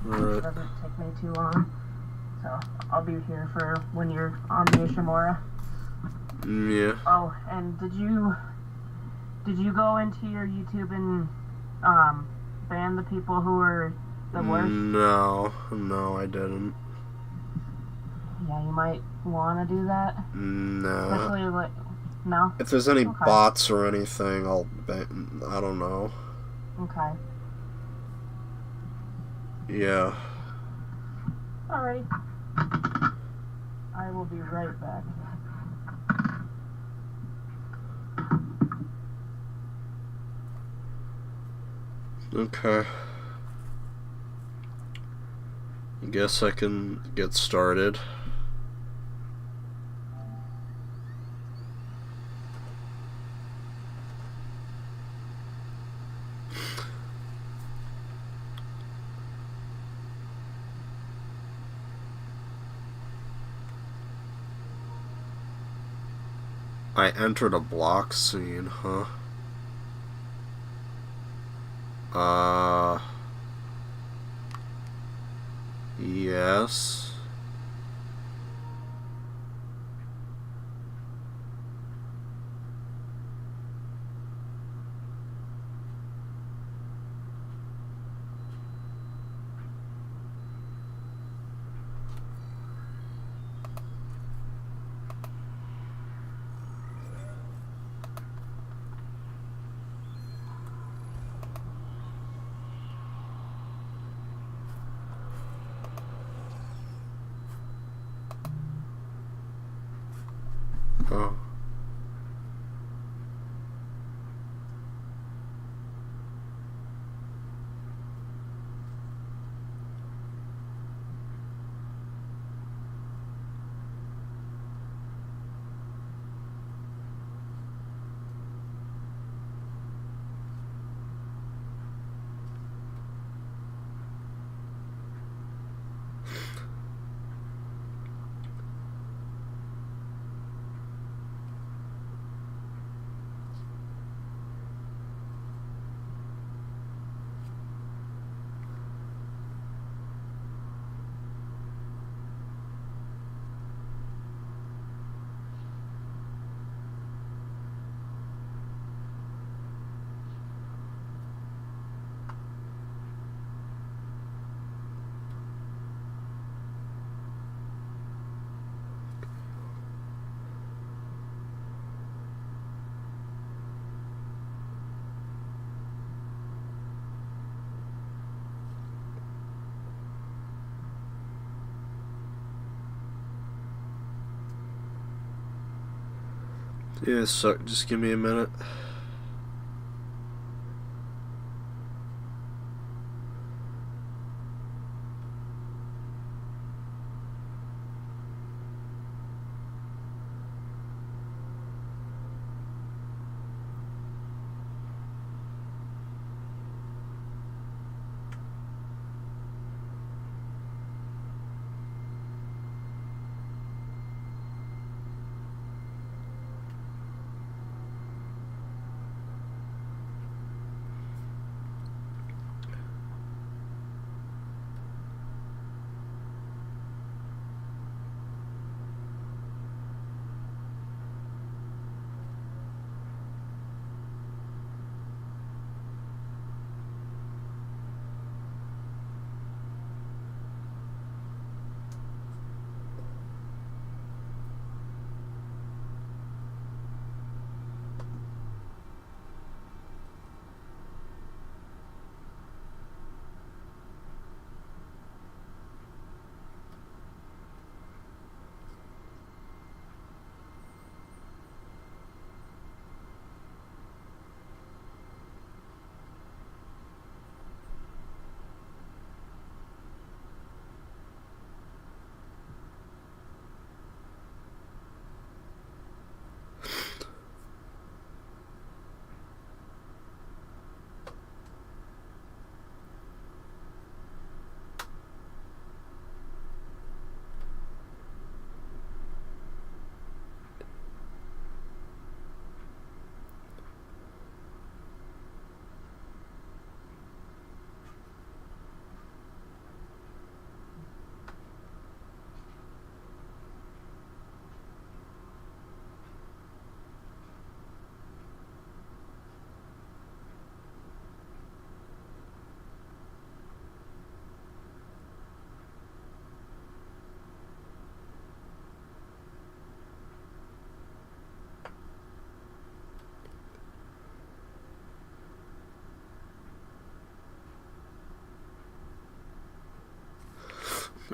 Alright. Doesn't take me too long. So I'll be here for when you're on the Ishimura. Yeah. Oh, and did you go into your YouTube and ban the people who were the worst? No, I didn't. Yeah, you might want to do that. No. Especially like no. If there's any Okay. bots or anything, I'll ban. I don't know. Okay. Yeah. Alright. I will be right back. Okay. I guess I can get started. I entered a block scene, huh? Yes. Oh. Yeah, so just give me a minute.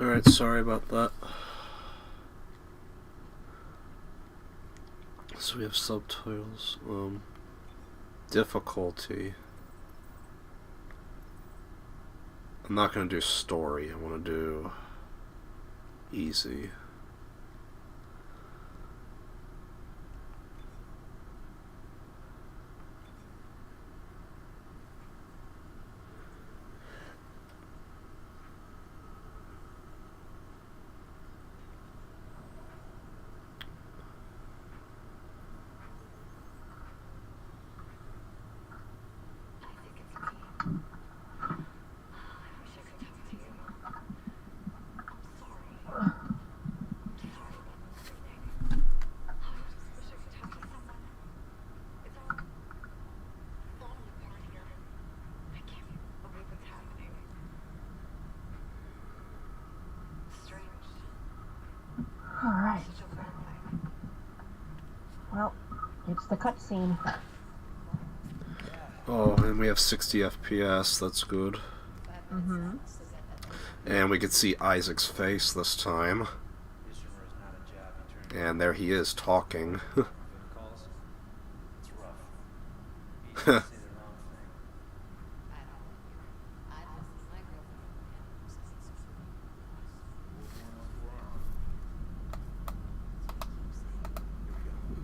Alright, sorry about that. So we have subtitles. Difficulty. I'm not gonna do story, I wanna do easy. Alright. Well, it's the cutscene. Oh, and we have 60 FPS, that's good. Mm-hmm. And we can see Isaac's face this time. And there he is, talking.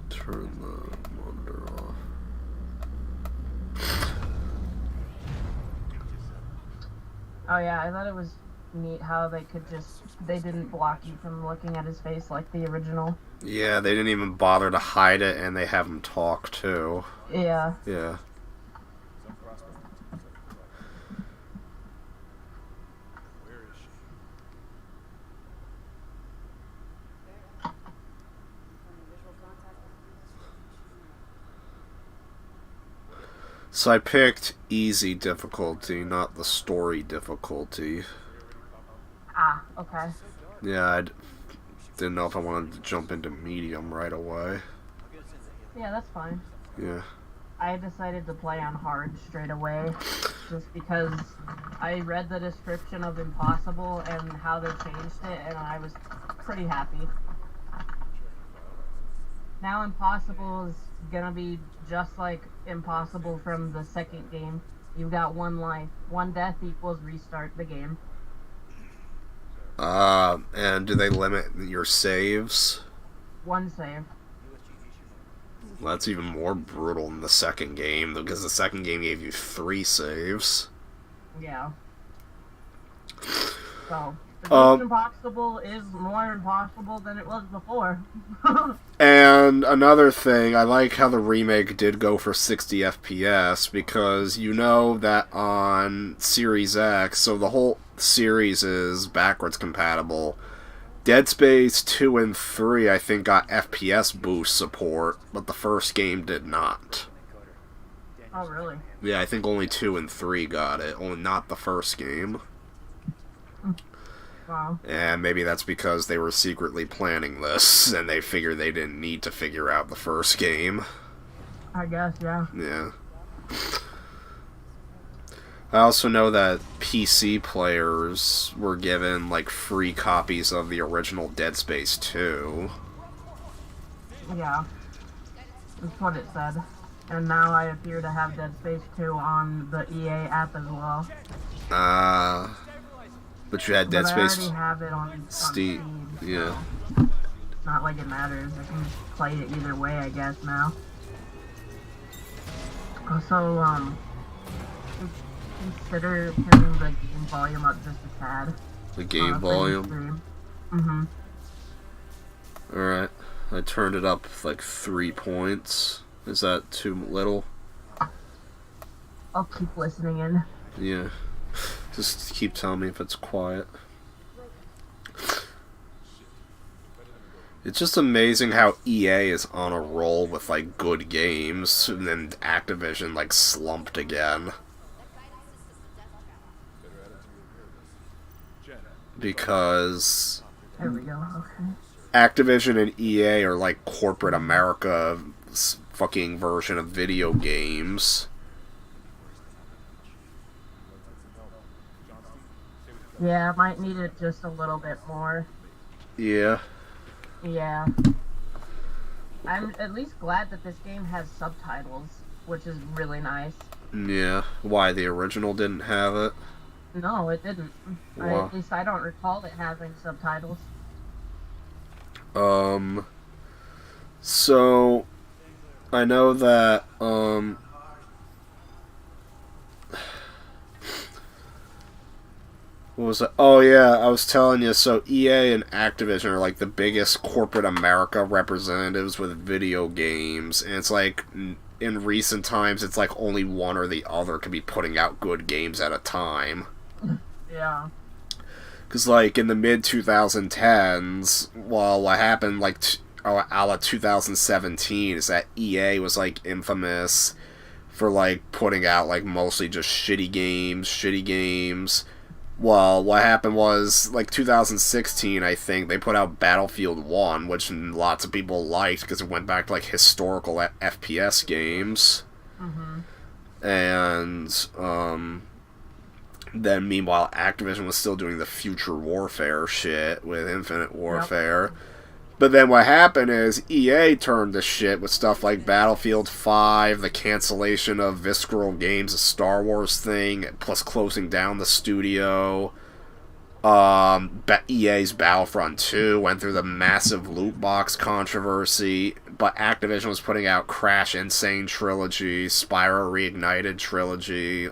Turn the monitor off. Oh yeah, I thought it was neat how they didn't block you from looking at his face like the original. Yeah, they didn't even bother to hide it, and they have him talk, too. Yeah. Yeah. So I picked easy difficulty, not the story difficulty. Ah, okay. Yeah, I didn't know if I wanted to jump into medium right away. Yeah, that's fine. Yeah. I decided to play on hard straight away, just because I read the description of Impossible and how they changed it, and I was pretty happy. Now Impossible is gonna be just like Impossible from the second game. You've got one life. One death equals restart the game. And do they limit your saves? One save. Well, that's even more brutal than the second game, because the second game gave you 3 saves. Yeah. So, the Impossible is more impossible than it was before. And another thing, I like how the remake did go for 60 FPS, because you know that on Series X, so the whole series is backwards compatible. Dead Space 2 and 3, I think, got FPS boost support, but the first game did not. Oh, really? Yeah, I think only 2 and 3 got it, only not the first game. Wow. And maybe that's because they were secretly planning this, and they figured they didn't need to figure out the first game. I guess, yeah. Yeah. I also know that PC players were given, like, free copies of the original Dead Space 2. Yeah. That's what it said. And now I appear to have Dead Space 2 on the EA app as well. But you had Dead Space... I already have it on Steam. Yeah. So it's not like it matters. I can play it either way, I guess, now. Also, consider turning the game volume up just a tad. The game volume? Mm-hmm. Alright. I turned it up like 3 points. Is that too little? I'll keep listening in. Yeah. Just keep telling me if it's quiet. It's just amazing how EA is on a roll with, like, good games, and then Activision, like, slumped again. Because... There we go, okay. Activision and EA are like corporate America's fucking version of video games. Yeah, might need it just a little bit more. Yeah. Yeah. I'm at least glad that this game has subtitles, which is really nice. Yeah. Why the original didn't have it? No, it didn't. Well, At least I don't recall it having subtitles. um, so I know that what was it? Oh yeah, I was telling you. So EA and Activision are like the biggest corporate America representatives with video games, and it's like in recent times, it's like only one or the other can be putting out good games at a time. Yeah. Because like in the mid 2010s, well, what happened like a la 2017 is that EA was like infamous for like putting out like mostly just shitty games. Well, what happened was like 2016, I think they put out Battlefield 1, which lots of people liked because it went back to like historical FPS games. Mm-hmm. And then meanwhile Activision was still doing the future warfare shit with Infinite Warfare. Yep. But then what happened is EA turned to shit with stuff like Battlefield 5, the cancellation of Visceral Games, a Star Wars thing, plus closing down the studio. EA's Battlefront 2 went through the massive loot box controversy, but Activision was putting out Crash Insane Trilogy, Spyro Reignited Trilogy,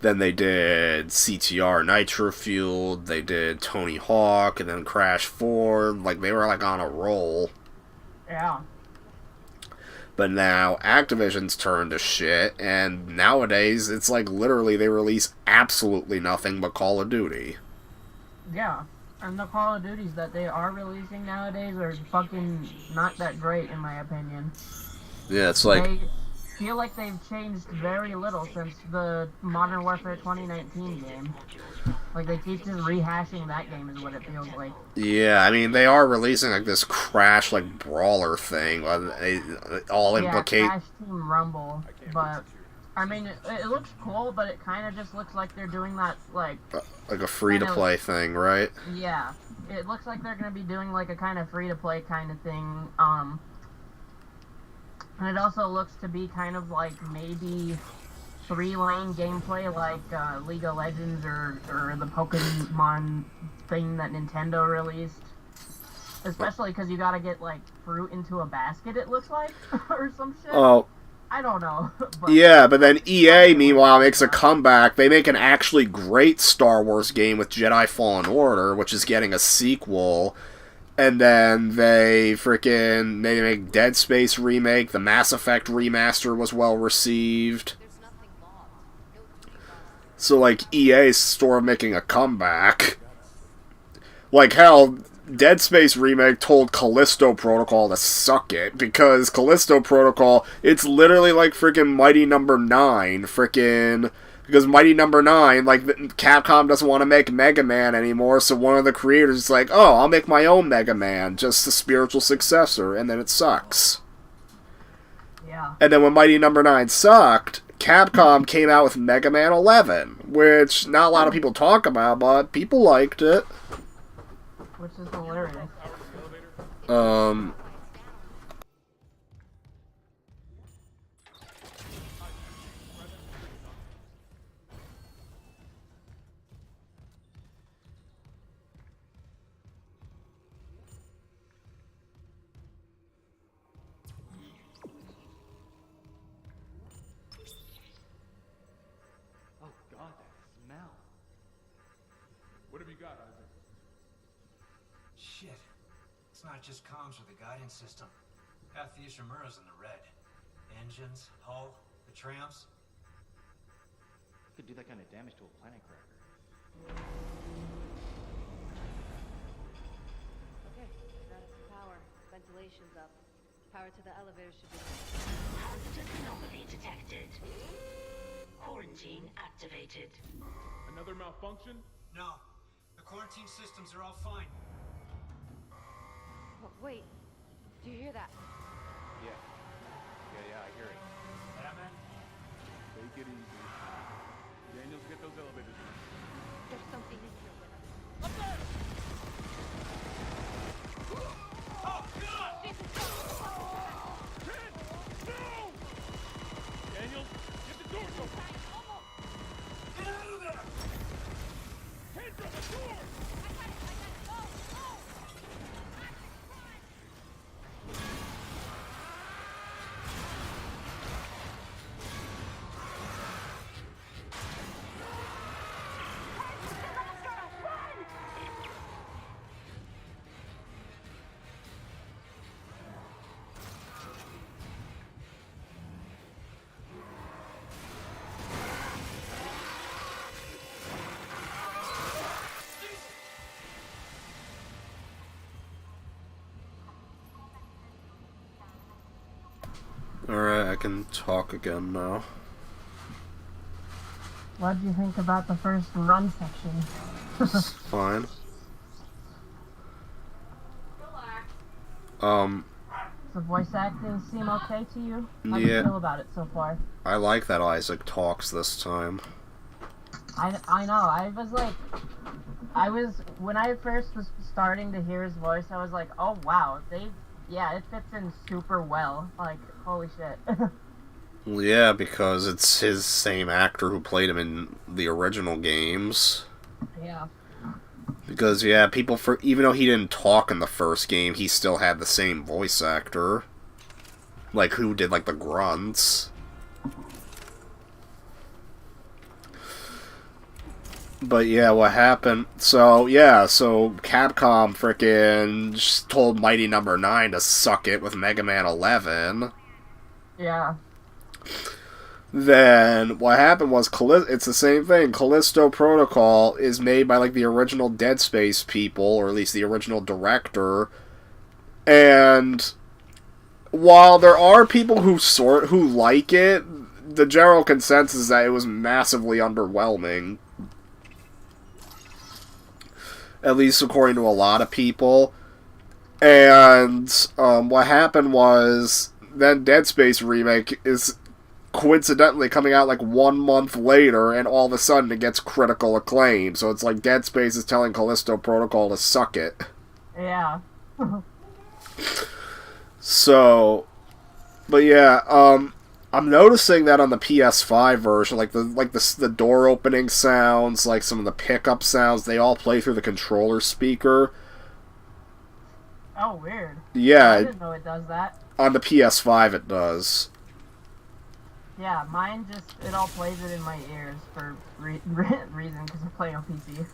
then they did CTR Nitro Fueled, they did Tony Hawk, and then Crash 4. Like, they were, like, on a roll. Yeah. But now, Activision's turned to shit, and nowadays, it's like, literally, they release absolutely nothing but Call of Duty. Yeah. And the Call of Duties that they are releasing nowadays are fucking not that great, in my opinion. Yeah, it's like... They feel like they've changed very little since the Modern Warfare 2019 game. Like, they keep just rehashing that game is what it feels like. Yeah, I mean, they are releasing, like, this Crash, like, brawler thing. They all implicate... Yeah, Crash Team Rumble. But, I mean, it looks cool, but it kind of just looks like they're doing that, like a free-to-play thing, right? Yeah. It looks like they're going to be doing, like, a kind of free-to-play kind of thing, and it also looks to be kind of like maybe 3-lane gameplay like League of Legends or the Pokemon thing that Nintendo released. Especially because you gotta get like fruit into a basket, it looks like, or some shit. Oh. I don't know. But then EA, meanwhile, makes a comeback. They make an actually great Star Wars game with Jedi Fallen Order, which is getting a sequel. And then they make Dead Space remake. The Mass Effect remaster was well received. So, like, EA's sort of making a comeback. Like, hell, Dead Space remake told Callisto Protocol to suck it, because Callisto Protocol, it's literally like freaking Mighty Number 9. Because Mighty Number 9, like, Capcom doesn't want to make Mega Man anymore, so one of the creators is like, oh, I'll make my own Mega Man, just a spiritual successor, and then it sucks. Yeah. And then when Mighty Number 9 sucked, Capcom came out with Mega Man 11, which not a lot of people talk about, but people liked it. Which is hilarious. Shit. It's not just comms or the guidance system. Half the Ishimura's in the red. Engines, hull, the trams. Could do that kind of damage to a planet cracker. Okay, got some power. Ventilation's up. Power to the elevator should be... Hazardous anomaly detected. Quarantine activated. Another malfunction? No. The quarantine systems are all fine. Oh, wait. Do you hear that? Yeah, I hear it. Batman? Take it easy. Daniels, get those elevators. Alright, I can talk again now. What do you think about the first run section? It's fine. Does the voice acting seem okay to you? How do you Yeah. feel about it so far? I like that Isaac talks this time. I know. When I first was starting to hear his voice, I was like, oh wow, it fits in super well. Like, holy shit. Well, yeah, because it's his same actor who played him in the original games. Yeah. Because, yeah, even though he didn't talk in the first game, he still had the same voice actor. Like, who did, like, the grunts. But yeah, what happened? So Capcom frickin' just told Mighty Number 9 to suck it with Mega Man 11. Yeah. Then what happened was it's the same thing. Callisto Protocol is made by like the original Dead Space people, or at least the original director. And while there are people who like it, the general consensus is that it was massively underwhelming. At least according to a lot of people. And what happened was then Dead Space Remake is coincidentally coming out like 1 month later, and all of a sudden it gets critical acclaim. So it's like Dead Space is telling Callisto Protocol to suck it. Yeah. So, but yeah, I'm noticing that on the PS5 version, like the door opening sounds, like some of the pickup sounds, they all play through the controller speaker. Oh, weird. Yeah, I didn't know it does that. On the PS5 it does. Yeah, mine it all plays it in my ears for reason, because I play on PC.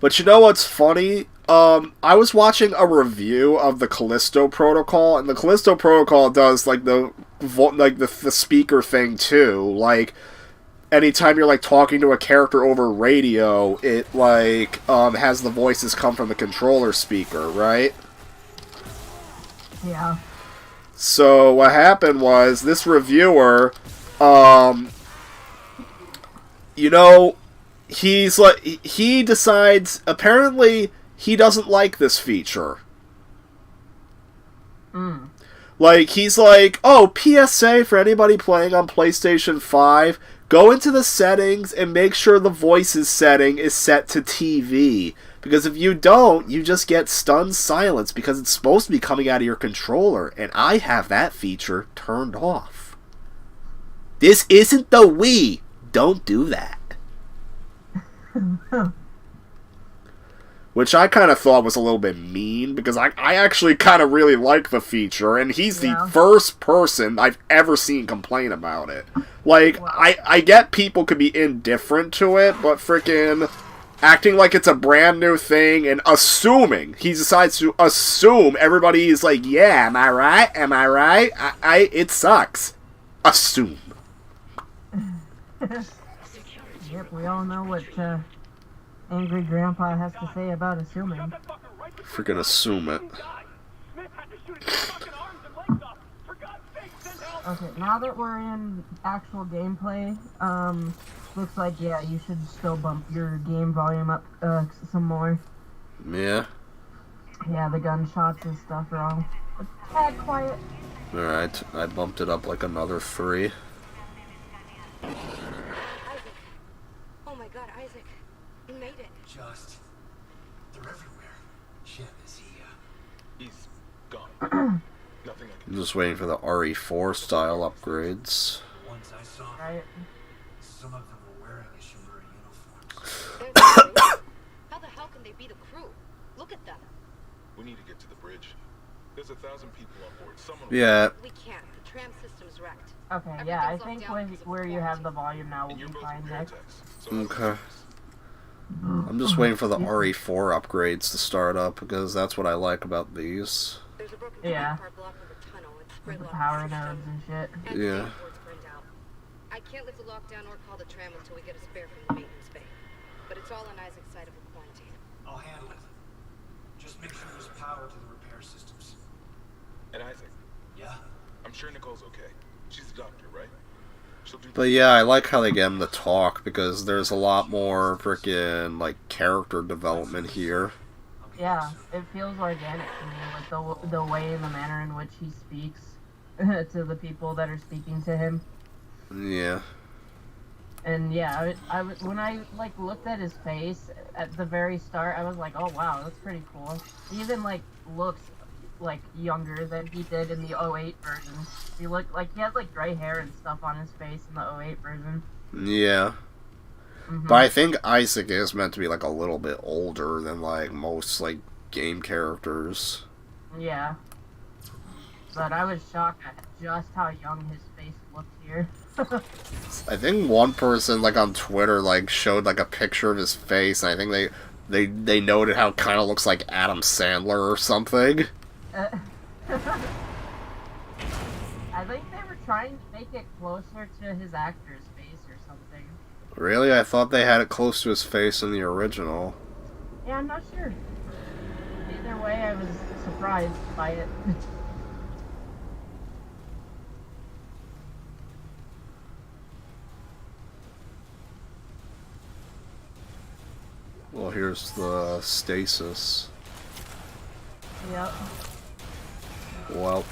But you know what's funny? I was watching a review of the Callisto Protocol, and the Callisto Protocol does like the speaker thing too. Like anytime you're like talking to a character over radio, it like has the voices come from the controller speaker, right? Yeah. So what happened was this reviewer, he decides apparently he doesn't like this feature. Like, he's like, oh, PSA for anybody playing on PlayStation 5, go into the settings and make sure the voices setting is set to TV. Because if you don't, you just get stunned silence because it's supposed to be coming out of your controller, and I have that feature turned off. This isn't the Wii. Don't do that. Which I kind of thought was a little bit mean, because I actually kind of really like the feature, and he's the first person I've ever seen complain about it. Like, wow. I get people could be indifferent to it, but frickin' acting like it's a brand new thing and assuming, he decides to assume everybody is like, yeah, am I right? Am I right? It sucks. Assume. Yep, we all know what Angry Grandpa has to say about assuming. Freaking assume it. Okay, now that we're in actual gameplay, looks like, yeah, you should still bump your game volume up some more. Yeah? Yeah, the gunshots and stuff are all a tad quiet. Alright, I bumped it up like another 3. Isaac. Oh my god, Isaac. You made it. They're everywhere. Shit, is he, He's gone. Nothing I I'm can just waiting for the RE4 style upgrades. the ones I saw? Right? Some of them were wearing Ishimura uniforms. They're the crew. How the hell can they be the crew? Look at them. We need to get to the bridge. There's 1,000 people on board. Someone Yeah. We can't. The tram system's wrecked. Okay, yeah, I think where you have the volume now will be fine next. Okay. I'm just waiting for the RE4 upgrades to start up, because that's what I like about these. There's a broken Yeah. car block of a tunnel. It's The gridlocked power system. nodes and shit. And Yeah. the board's burned out. I can't lift the lockdown or call the tram until we get a spare from the maintenance bay. But it's all on Isaac's side of the quarantine. I'll handle it. Just make sure there's power to the repair systems. And Isaac, Yeah? I'm I'm sure Nicole's okay. She's a doctor, right? She'll do. But yeah, I like how they get him to talk because there's a lot more freaking like character development here. Yeah, it feels organic to me, like the way and the manner in which he speaks to the people that are speaking to him. Yeah. And yeah, when I like looked at his face at the very start, I was like, oh wow, that's pretty cool. He even like looks like younger than he did in the '08 version. He looked like he has like gray hair and stuff on his face in the '08 version. Yeah. But I think Isaac is meant to be like a little bit older than like most like game characters. Yeah. But I was shocked at just how young his face looked here. I think one person like on Twitter like showed like a picture of his face, and I think they noted how it kind of looks like Adam Sandler or something. I think they were trying to make it closer to his actor's face or something. Really? I thought they had it close to his face in the original. Yeah, I'm not sure. Either way, I was surprised by it. Well, here's the stasis. Yep. Well.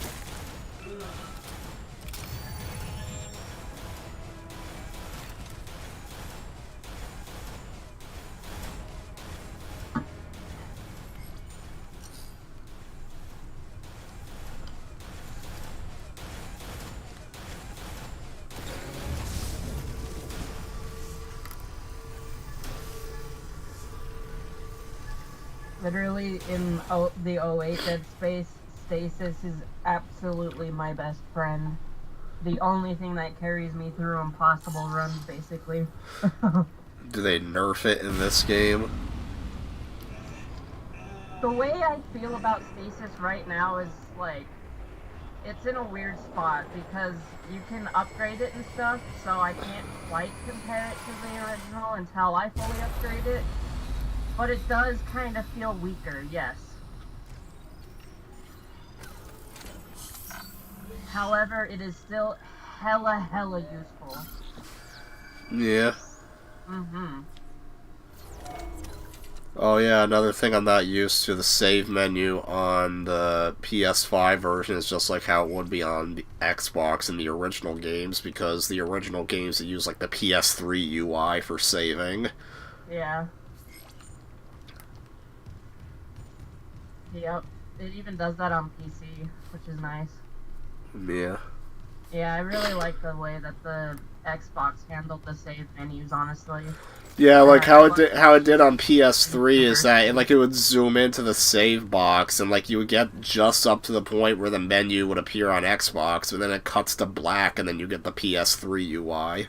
Literally, in the '08 Dead Space, Stasis is absolutely my best friend. The only thing that carries me through impossible runs, basically. Do they nerf it in this game? The way I feel about Stasis right now is, like, it's in a weird spot, because you can upgrade it and stuff, so I can't quite compare it to the original until I fully upgrade it. But it does kind of feel weaker, yes. However, it is still hella useful. Yeah. Mm-hmm. Oh yeah, another thing I'm not used to, the save menu on the PS5 version is just like how it would be on the Xbox in the original games, because the original games that use like the PS3 UI for saving. Yeah. Yep. It even does that on PC, which is nice. Yeah. Yeah, I really like the way that the Xbox handled the save menus, honestly. Yeah, like how it did on PS3 is that it would zoom into the save box, and like you would get just up to the point where the menu would appear on Xbox, and then it cuts to black, and then you get the PS3 UI.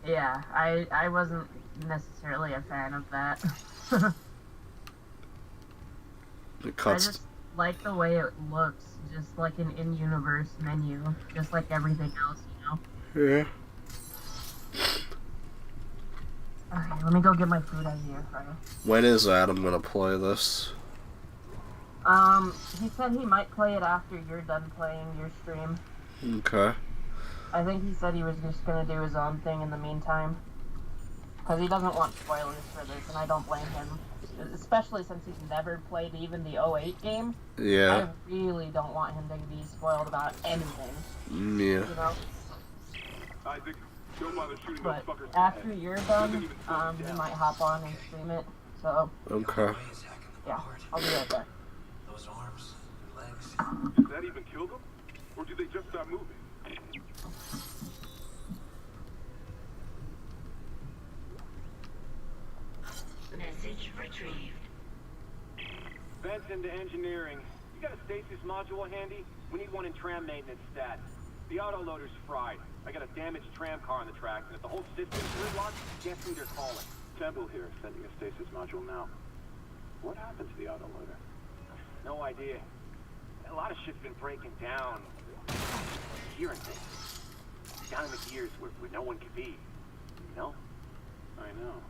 Yeah, I wasn't necessarily a fan of that. It I cuts. just like the way it looks, just like an in-universe menu, just like everything else, you know? Yeah. Okay, let me go get my food out of here, Friday. When is Adam gonna play this? He said he might play it after you're done playing your stream. Okay. I think he said he was just gonna do his own thing in the meantime. Because he doesn't want spoilers for this, and I don't blame him. Especially since he's never played even the '08 game. Yeah. I really don't want him to be spoiled about anything. Yeah. You know? Isaac, don't bother shooting those But fuckers. after you're done, he might hop on and stream it. So, Okay. yeah, I'll be right back. Those arms, legs. Did that even kill them? Or did they just stop moving? Message retrieved. Benson to engineering. You got a stasis module handy? We need one in tram maintenance stat. The autoloader's fried. I got a damaged tram car on the tracks, and if the whole system's gridlocked, guess who they're calling? Temple here, sending a stasis module now. What happened to the autoloader? No idea. A lot of shit's been breaking down. Hearing things. Down in the gears where no one could be. You know? I know.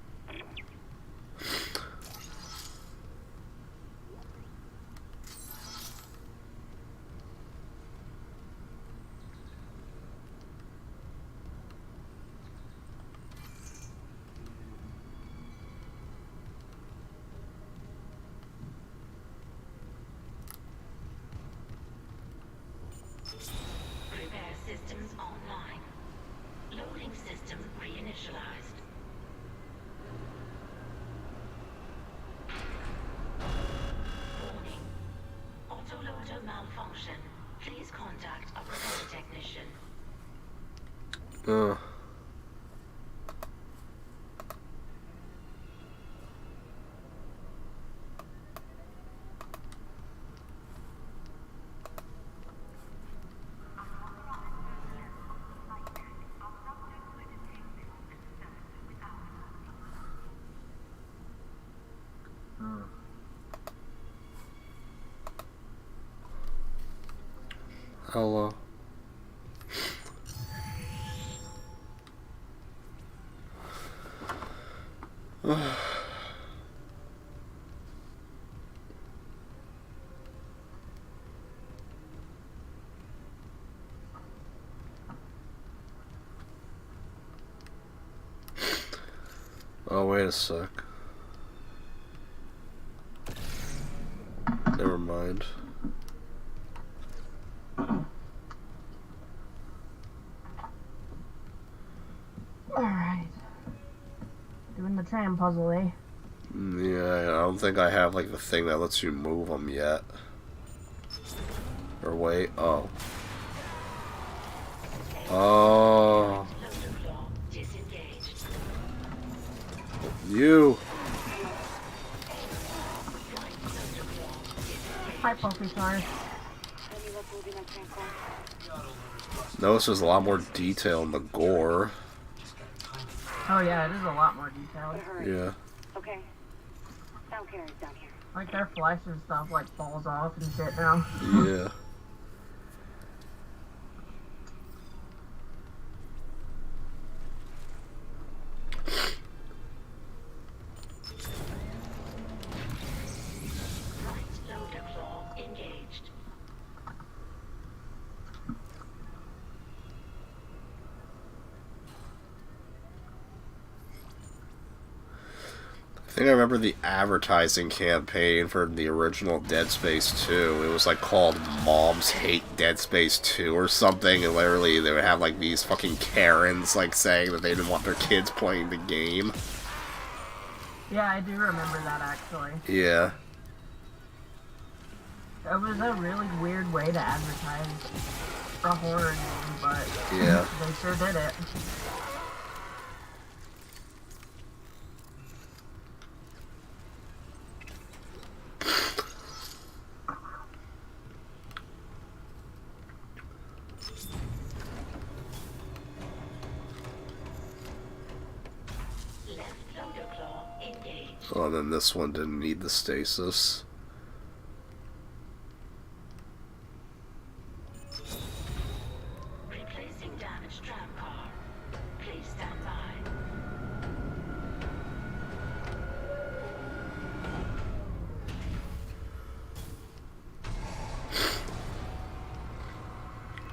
Repair systems online. Loading system reinitialized. Warning. Autoloader malfunction. Please contact a repair technician. Hello. Oh, wait a sec. Never mind. Alright. Doing the tram puzzle, eh? Yeah, I don't think I have like the thing that lets you move them yet. Or wait, oh. Oh. You. Hi, Puffy Car. Notice there's a lot more detail in the gore. Oh yeah, it is a lot more detailed. Yeah. Okay. Sound carrier's down here. Like their flesh and stuff like falls off and shit now. Yeah. I think I remember the advertising campaign for the original Dead Space 2. It was like called Moms Hate Dead Space 2 or something, and literally they would have like these fucking Karens like saying that they didn't want their kids playing the game. Yeah, I do remember that actually. Yeah. It was a really weird way to advertise a horror game, but yeah, they sure did it. Oh, and then this one didn't need the stasis. Replacing damaged tram car. Please stand by.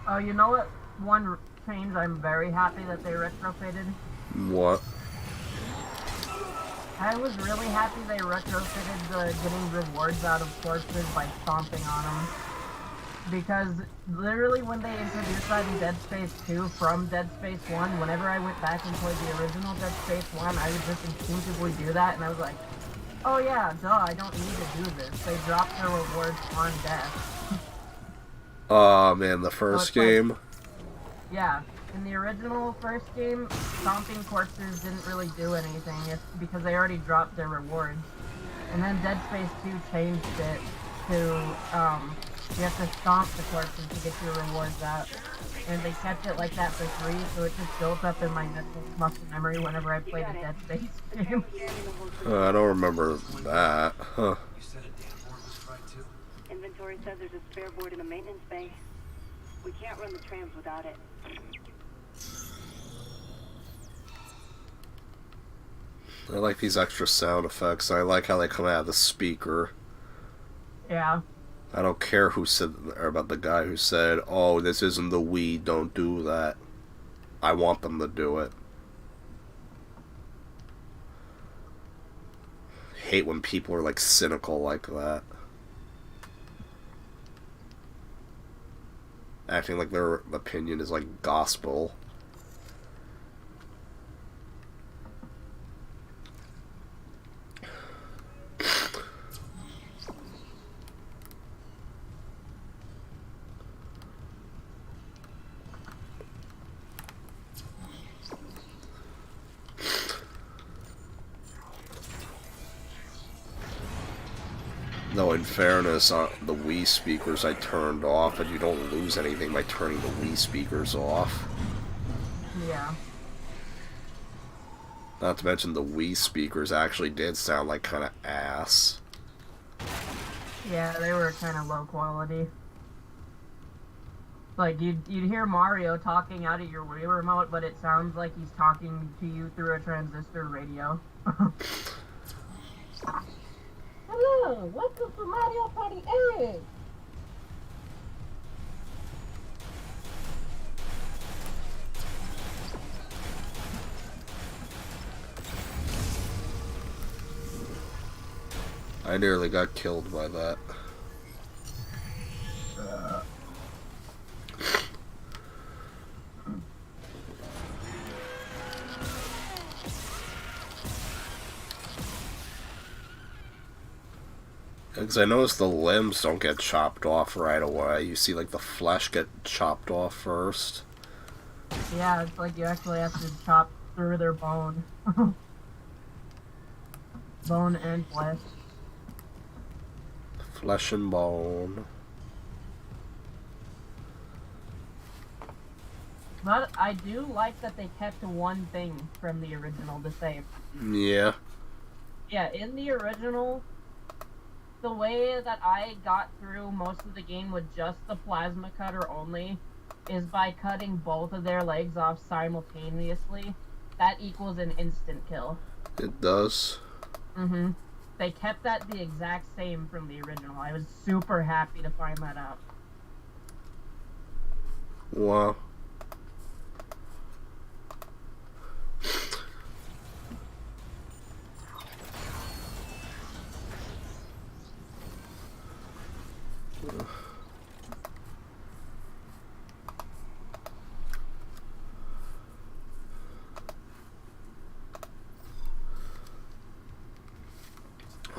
Oh, you know what? One change I'm very happy that they retrofitted. What? I was really happy they retrofitted the getting rewards out of corpses by stomping on them. Because literally when they introduced that in Dead Space 2 from Dead Space 1, whenever I went back and played the original Dead Space 1, I would just instinctively do that, and I was like, oh yeah, duh, I don't need to do this. They dropped their rewards on death. Oh man, the first game? Like, yeah. In the original first game, stomping corpses didn't really do anything because they already dropped their rewards. And then Dead Space 2 changed it to, you have to stomp the corpses to get your rewards out. And they kept it like that for free, so it just built up in my muscle memory whenever I played a Dead Space game. I don't remember that. Huh. Inventory says there's a spare board in a maintenance bay. We can't run the trams without it. I like these extra sound effects. I like how they come out of the speaker. Yeah. I don't care who said, or about the guy who said, oh, this isn't the Wii, don't do that. I want them to do it. Hate when people are like cynical like that. acting like their opinion is like gospel. Though in fairness, the Wii speakers I turned off, and you don't lose anything by turning the Wii speakers off. Yeah. Not to mention the Wii speakers actually did sound like kind of ass. Yeah, they were kind of low quality. Like, you'd hear Mario talking out of your Wii remote, but it sounds like he's talking to you through a transistor radio. Hello, welcome to Mario Party 8! I nearly got killed by that. Because I noticed the limbs don't get chopped off right away. You see, like, the flesh get chopped off first. Yeah, it's like you actually have to chop through their bone. Bone and flesh. Flesh and bone. But I do like that they kept one thing from the original the same. Yeah. Yeah, in the original, the way that I got through most of the game with just the plasma cutter only is by cutting both of their legs off simultaneously. That equals an instant kill. It does. Mm-hmm. They kept that the exact same from the original. I was super happy to find that out. Wow.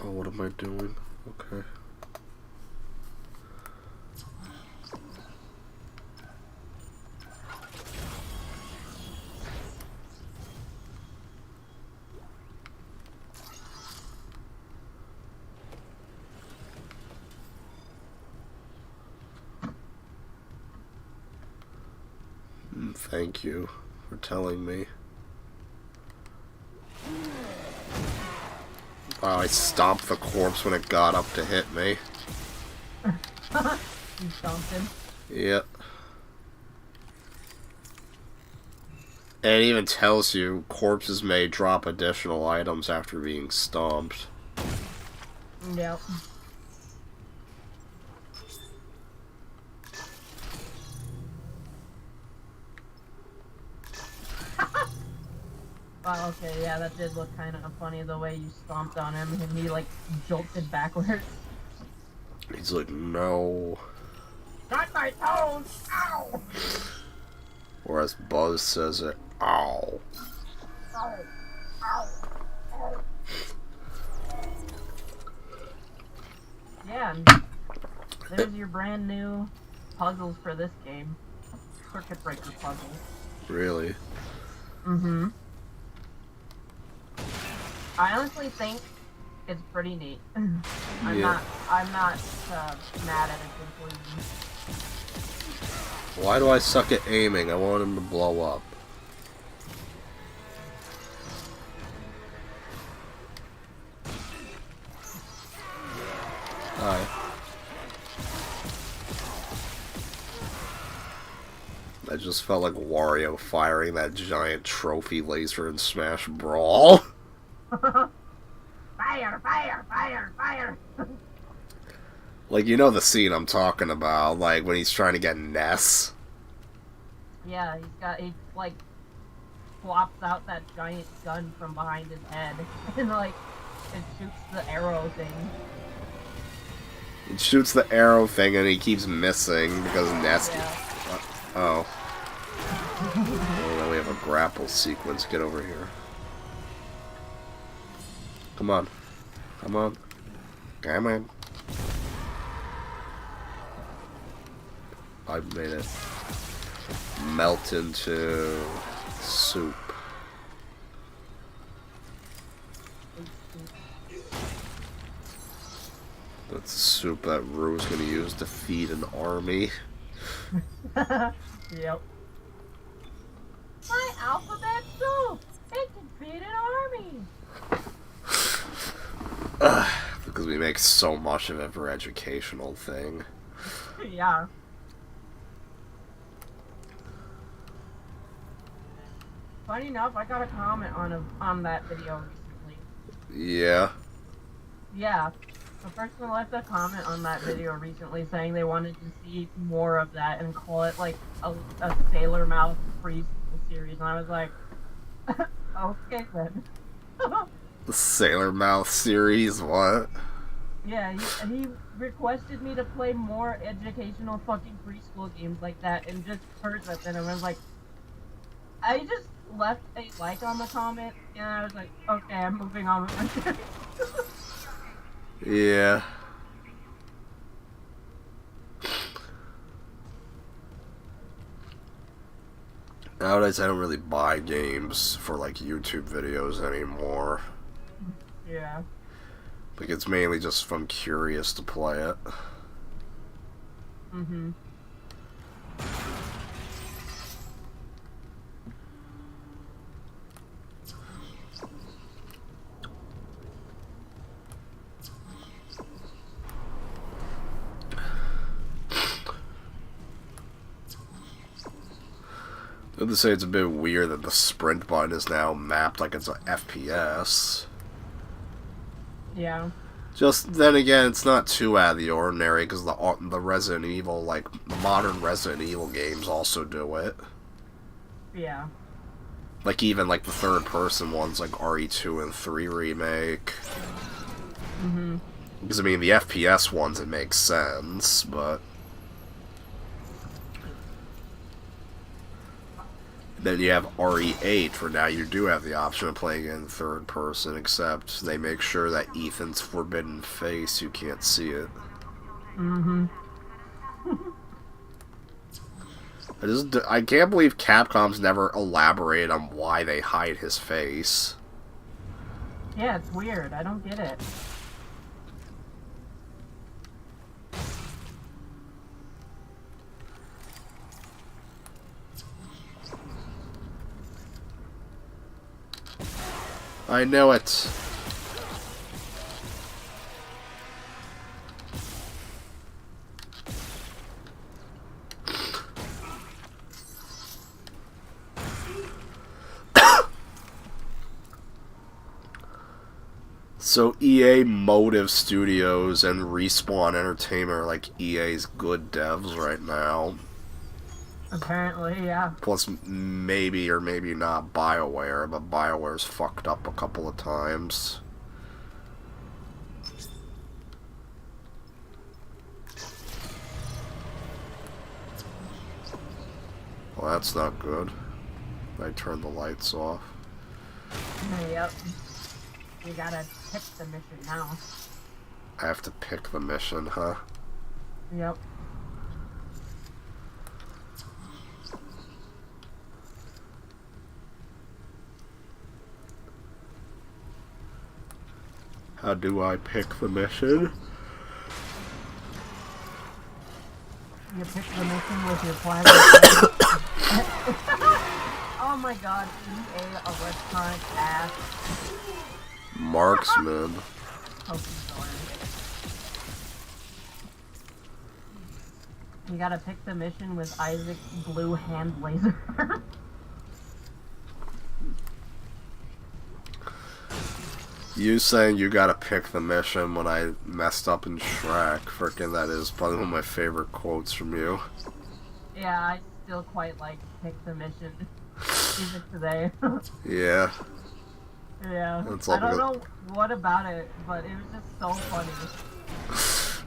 Oh, what am I doing? Okay. Thank you for telling me. Wow, I stomped the corpse when it got up to hit me. You stomped him? Yep. And it even tells you corpses may drop additional items after being stomped. Yep. Wow, okay, yeah, that did look kind of funny the way you stomped on him and he, like, jolted backwards. He's like, no. Got my toes! Ow! Or as Buzz says it, ow. Ow! Ow! Ow! Yeah, and there's your brand new puzzles for this game. Circuit breaker puzzles. Really? Mm-hmm. I honestly think it's pretty neat. I'm not mad at its conclusion. Why do I suck at aiming? I want him to blow up. Hi. I just felt like Wario firing that giant trophy laser in Smash Brawl. Fire! Fire! Fire! Fire! Like, you know the scene I'm talking about, like, when he's trying to get Ness? Yeah, he, like, flops out that giant gun from behind his head, and, like, it shoots the arrow thing. It shoots the arrow thing and he keeps missing because Ness... Yeah. Oh. Oh, now we have a grapple sequence. Get over here. Come on. Come on. Come on. I made it melt into soup. That's the soup that Rue's gonna use to feed an army. Yep. My alphabet soup! It can feed an army! Because we make so much of it for educational thing. Yeah. Funny enough, I got a comment on that video recently. Yeah. Yeah. A person left a comment on that video recently saying they wanted to see more of that and call it like a Sailor Mouth preschool series, and I was like, okay then. The Sailor Mouth series, what? Yeah, he requested me to play more educational fucking preschool games like that, and just heard that, and I was like, I just left a like on the comment, and I was like, okay, I'm moving on with my series. Yeah. Nowadays I don't really buy games for like YouTube videos anymore. Yeah. Like it's mainly just if I'm curious to play it. Mm-hmm. I have to say it's a bit weird that the sprint button is now mapped like it's an FPS. Yeah. Just then again, it's not too out of the ordinary because the Resident Evil, like the modern Resident Evil games, also do it. Yeah. Like even like the third-person ones, like RE2 and 3 remake. Mm-hmm. Because I mean, the FPS ones it makes sense, but then you have RE8, for now you do have the option of playing it in third person, except they make sure that Ethan's forbidden face, you can't see it. Mm-hmm. I can't believe Capcom's never elaborated on why they hide his face. Yeah, it's weird. I don't get it. I know it. So EA Motive Studios and Respawn Entertainment are like EA's good devs right now. Apparently, yeah. Plus maybe or maybe not BioWare, but BioWare's fucked up a couple of times. Well, that's not good. I turned the lights off. Yep. You gotta pick the mission now. I have to pick the mission, huh? Yep. How do I pick the mission? You pick the mission with your plasma. Oh my god, EA electronic ass. Marksman. You gotta pick the mission with Isaac's blue hand laser. You saying you gotta pick the mission when I messed up in Shrek, frickin' that is probably one of my favorite quotes from you. Yeah, I still quite like pick the mission. Even today. Yeah. Yeah. That's I don't know what about it, but it was just so funny.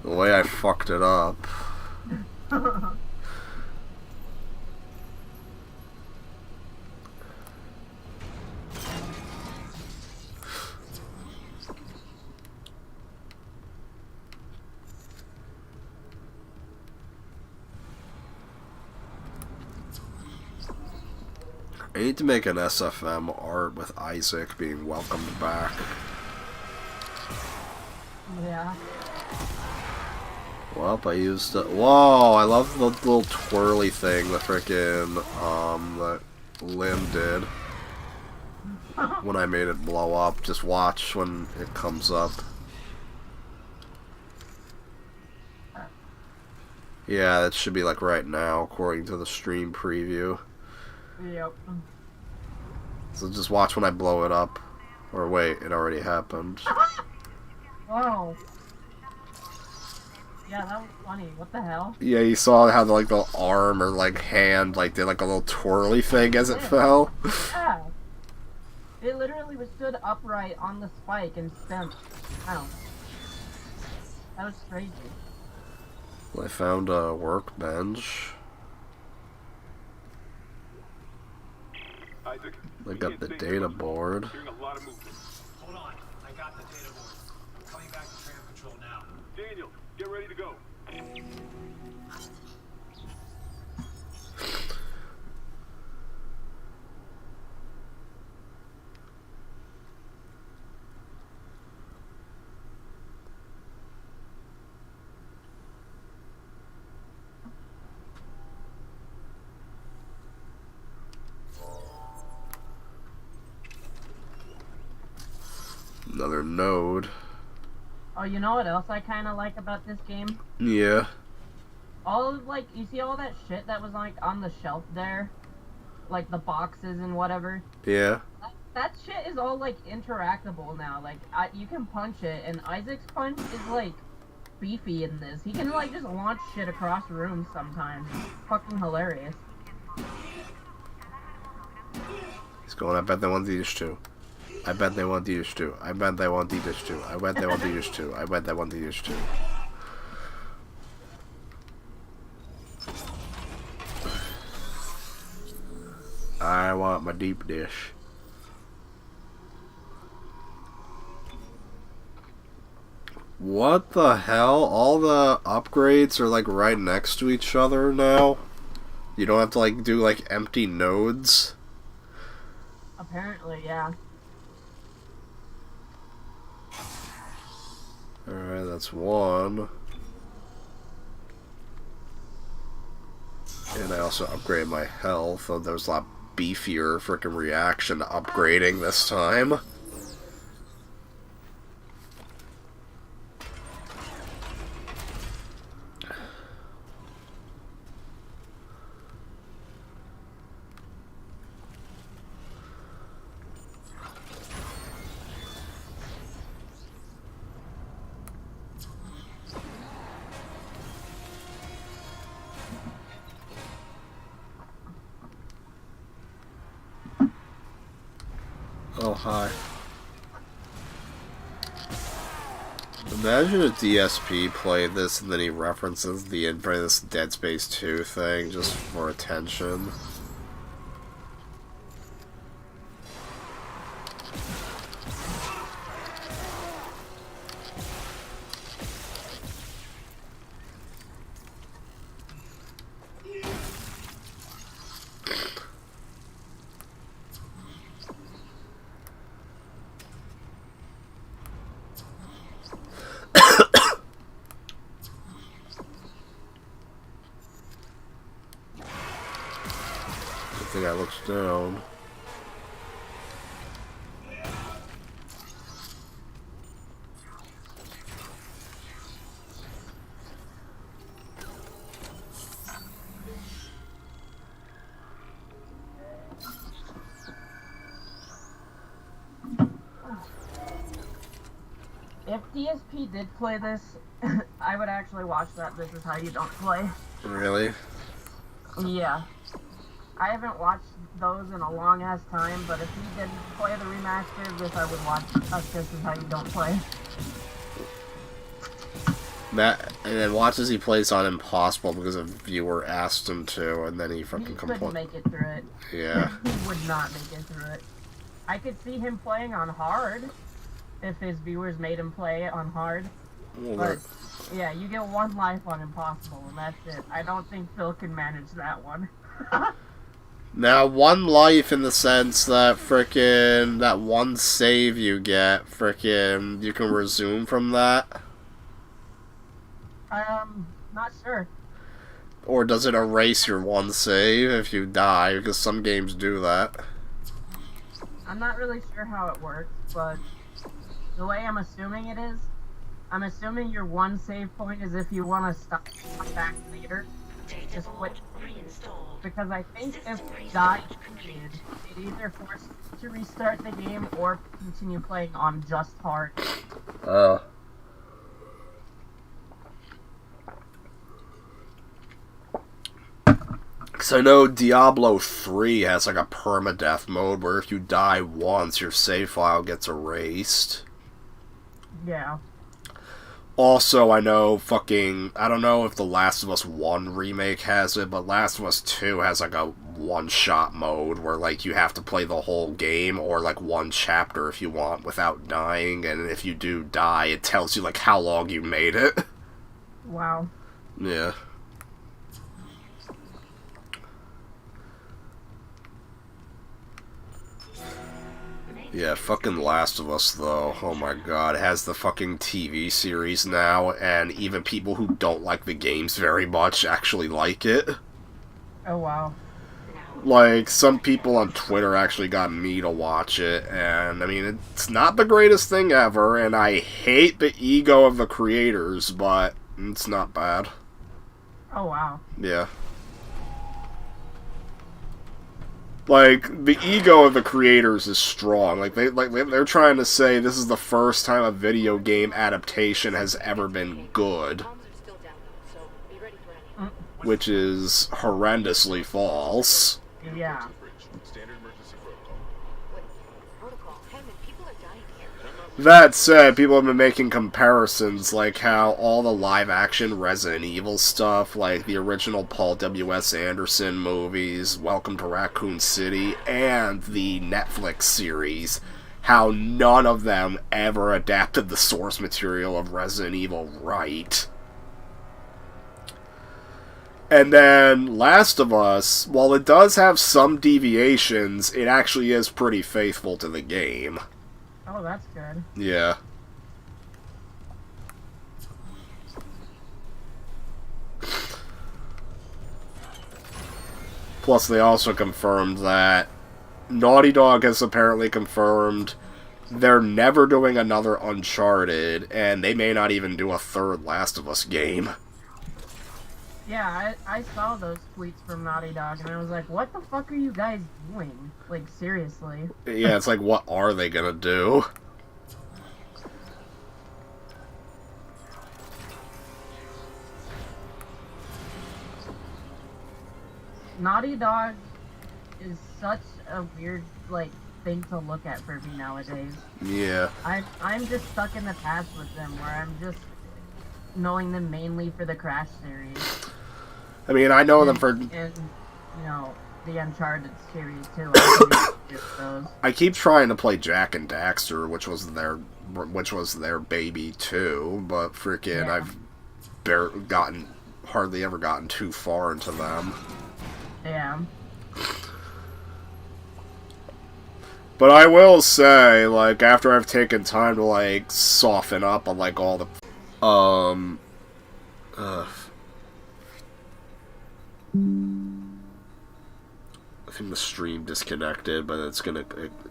The way I fucked it up. I need to make an SFM art with Isaac being welcomed back. Yeah. Well, I used it. Whoa, I love the little twirly thing the frickin' that Lynn did when I made it blow up. Just watch when it comes up. Yeah, that should be like right now, according to the stream preview. Yep. So just watch when I blow it up. Or wait, it already happened. Whoa. Yeah, that was funny. What the hell? Yeah, you saw how the, like, the arm or like hand like did like a little twirly thing as it fell. Yeah. It literally was stood upright on the spike and stamped. I don't know. That was crazy. I found a workbench. Isaac, I got the data board. hearing a lot of movement. Hold on. I got the data board. I'm coming back to tram control now. Daniel, get ready to go. Another node. Oh, you know what else I kind of like about this game? Yeah. All of, like, you see all that shit that was, like, on the shelf there? Like, the boxes and whatever? Yeah. That shit is all, like, interactable now. Like, you can punch it, and Isaac's punch is, like, beefy in this. He can, like, just launch shit across rooms sometimes. It's fucking hilarious. He's going, I bet they want these too. I bet they want these too. I bet they want these too. I bet they want these too. I bet they want these too. I want my deep dish. What the hell? All the upgrades are like right next to each other now? You don't have to like do like empty nodes? Apparently, yeah. Alright, that's one. And I also upgraded my health, so there's a lot beefier freaking reaction to upgrading this time. Oh, hi. Imagine if DSP played this and then he references the infamous Dead Space 2 thing just for attention. The guy looks down. If DSP did play this, I would actually watch that This Is How You Don't Play. Really? Yeah. I haven't watched those in a long ass time, but if he did play the remaster of this, I would watch This Is How You Don't Play. Matt, and then watch as he plays on Impossible because a viewer asked him to, and then he He fucking couldn't make it through it. Yeah. He would not make it through it. I could see him playing on hard, if his viewers made him play on hard. Well, But, yeah, you get one life on Impossible, and that's it. I don't think Phil can manage that one. Now, one life in the sense that frickin' that one save you get, frickin' you can resume from that? Not sure. Or does it erase your one save if you die? Because some games do that. I'm not really sure how it works, but the way I'm assuming it is, I'm assuming your one save point is if you want to stop back later. Just quit. Because I think if die completed, it either forces you to restart the game or continue playing on just hard. Oh. Because I know Diablo 3 has like a permadeath mode where if you die once, your save file gets erased. Yeah. Also, I know I don't know if The Last of Us 1 remake has it, but Last of Us 2 has like a one-shot mode where like you have to play the whole game or like one chapter if you want without dying, and if you do die, it tells you like how long you made it. Wow. Yeah. Yeah, fucking Last of Us, though. Oh my god, it has the fucking TV series now, and even people who don't like the games very much actually like it. Oh, wow. Like, some people on Twitter actually got me to watch it, and, I mean, it's not the greatest thing ever, and I hate the ego of the creators, but it's not bad. Oh, wow. Yeah. Like, the ego of the creators is strong. They're trying to say this is the first time a video game adaptation has ever been good. Which is horrendously false. Yeah. That said, people have been making comparisons, like how all the live-action Resident Evil stuff, like the original Paul W.S. Anderson movies, Welcome to Raccoon City, and the Netflix series, how none of them ever adapted the source material of Resident Evil right. And then Last of Us, while it does have some deviations, it actually is pretty faithful to the game. Oh, that's good. Yeah. Plus, they also confirmed that Naughty Dog has apparently confirmed they're never doing another Uncharted, and they may not even do a third Last of Us game. Yeah, I saw those tweets from Naughty Dog, and I was like, what the fuck are you guys doing? Like, seriously. Yeah, it's like, what are they gonna do? Naughty Dog is such a weird, like, thing to look at for me nowadays. Yeah. I'm just stuck in the past with them, where I'm just knowing them mainly for the Crash series. I mean, I know them for... And, you know, the Uncharted series, too. I keep trying to play Jak and Daxter, which was their baby, too, but freaking, yeah. I've hardly ever gotten too far into them. Yeah. But I will say, like, after I've taken time to, like, soften up on, like, all the... I think the stream disconnected, but it's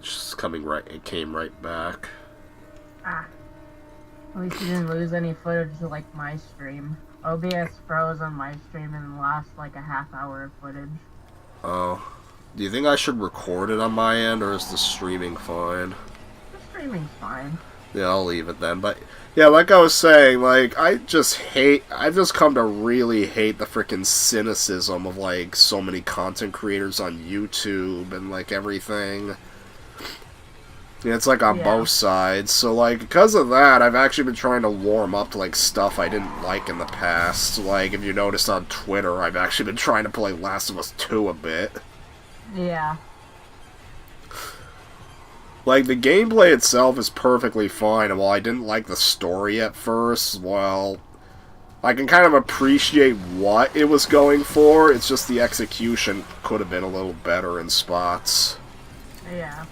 just coming right, it came right back. Ah. At least you didn't lose any footage like my stream. OBS froze on my stream and lost like a half hour of footage. Oh. Do you think I should record it on my end, or is the streaming fine? The streaming's fine. Yeah, I'll leave it then. But, yeah, like I was saying, like, I've just come to really hate the frickin' cynicism of, like, so many content creators on YouTube and, like, everything. Yeah, it's, like, on both sides. So, like, because of that, I've actually been trying to warm up to, like, stuff I didn't like in the past. Like, if you noticed on Twitter, I've actually been trying to play Last of Us 2 a bit. Yeah. Like, the gameplay itself is perfectly fine, and while I didn't like the story at first, well, I can kind of appreciate what it was going for. It's just the execution could have been a little better in spots. Yeah.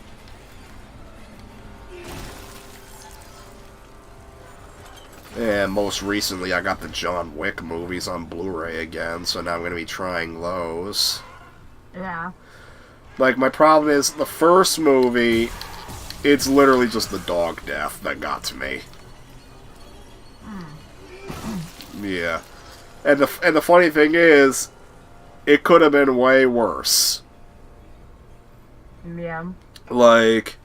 And most recently, I got the John Wick movies on Blu-ray again, so now I'm going to be trying those. Yeah. Like, my problem is, the first movie, it's literally just the dog death that got to me. Yeah. And the funny thing is, it could have been way worse. Yeah. Like,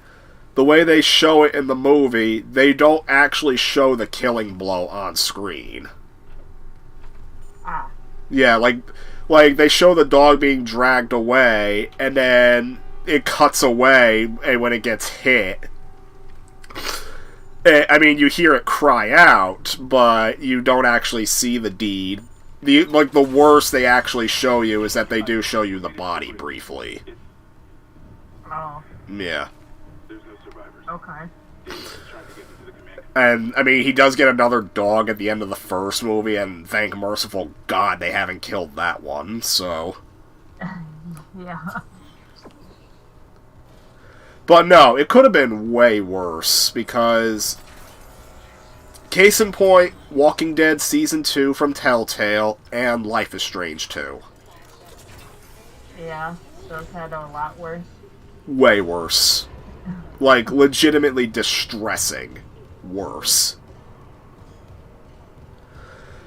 the way they show it in the movie, they don't actually show the killing blow on screen. Ah. Yeah, like they show the dog being dragged away, and then it cuts away, and when it gets hit, I mean, you hear it cry out, but you don't actually see the deed. The worst they actually show you is that they do show you the body briefly. Oh. Yeah. There's no survivors. Okay. David's trying to get into the command. And, I mean, he does get another dog at the end of the first movie, and thank merciful God they haven't killed that one, so... Yeah. But no, it could have been way worse, because... Case in point, Walking Dead Season 2 from Telltale, and Life is Strange 2. Yeah. Those had a lot worse. Way worse. Like, legitimately distressing worse.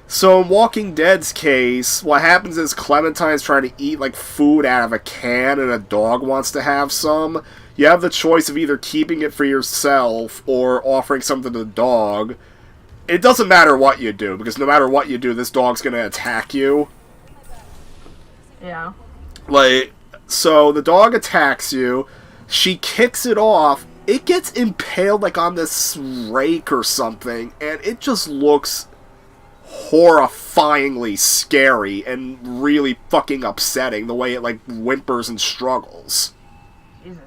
So in Walking Dead's case, what happens is Clementine's trying to eat, like, food out of a can and a dog wants to have some. You have the choice of either keeping it for yourself or offering something to the dog. It doesn't matter what you do, because no matter what you do, this dog's gonna attack you. Yeah. Like, so the dog attacks you, she kicks it off, it gets impaled, like, on this rake or something, and it just looks horrifyingly scary and really fucking upsetting, the way it, like, whimpers and struggles. Jesus.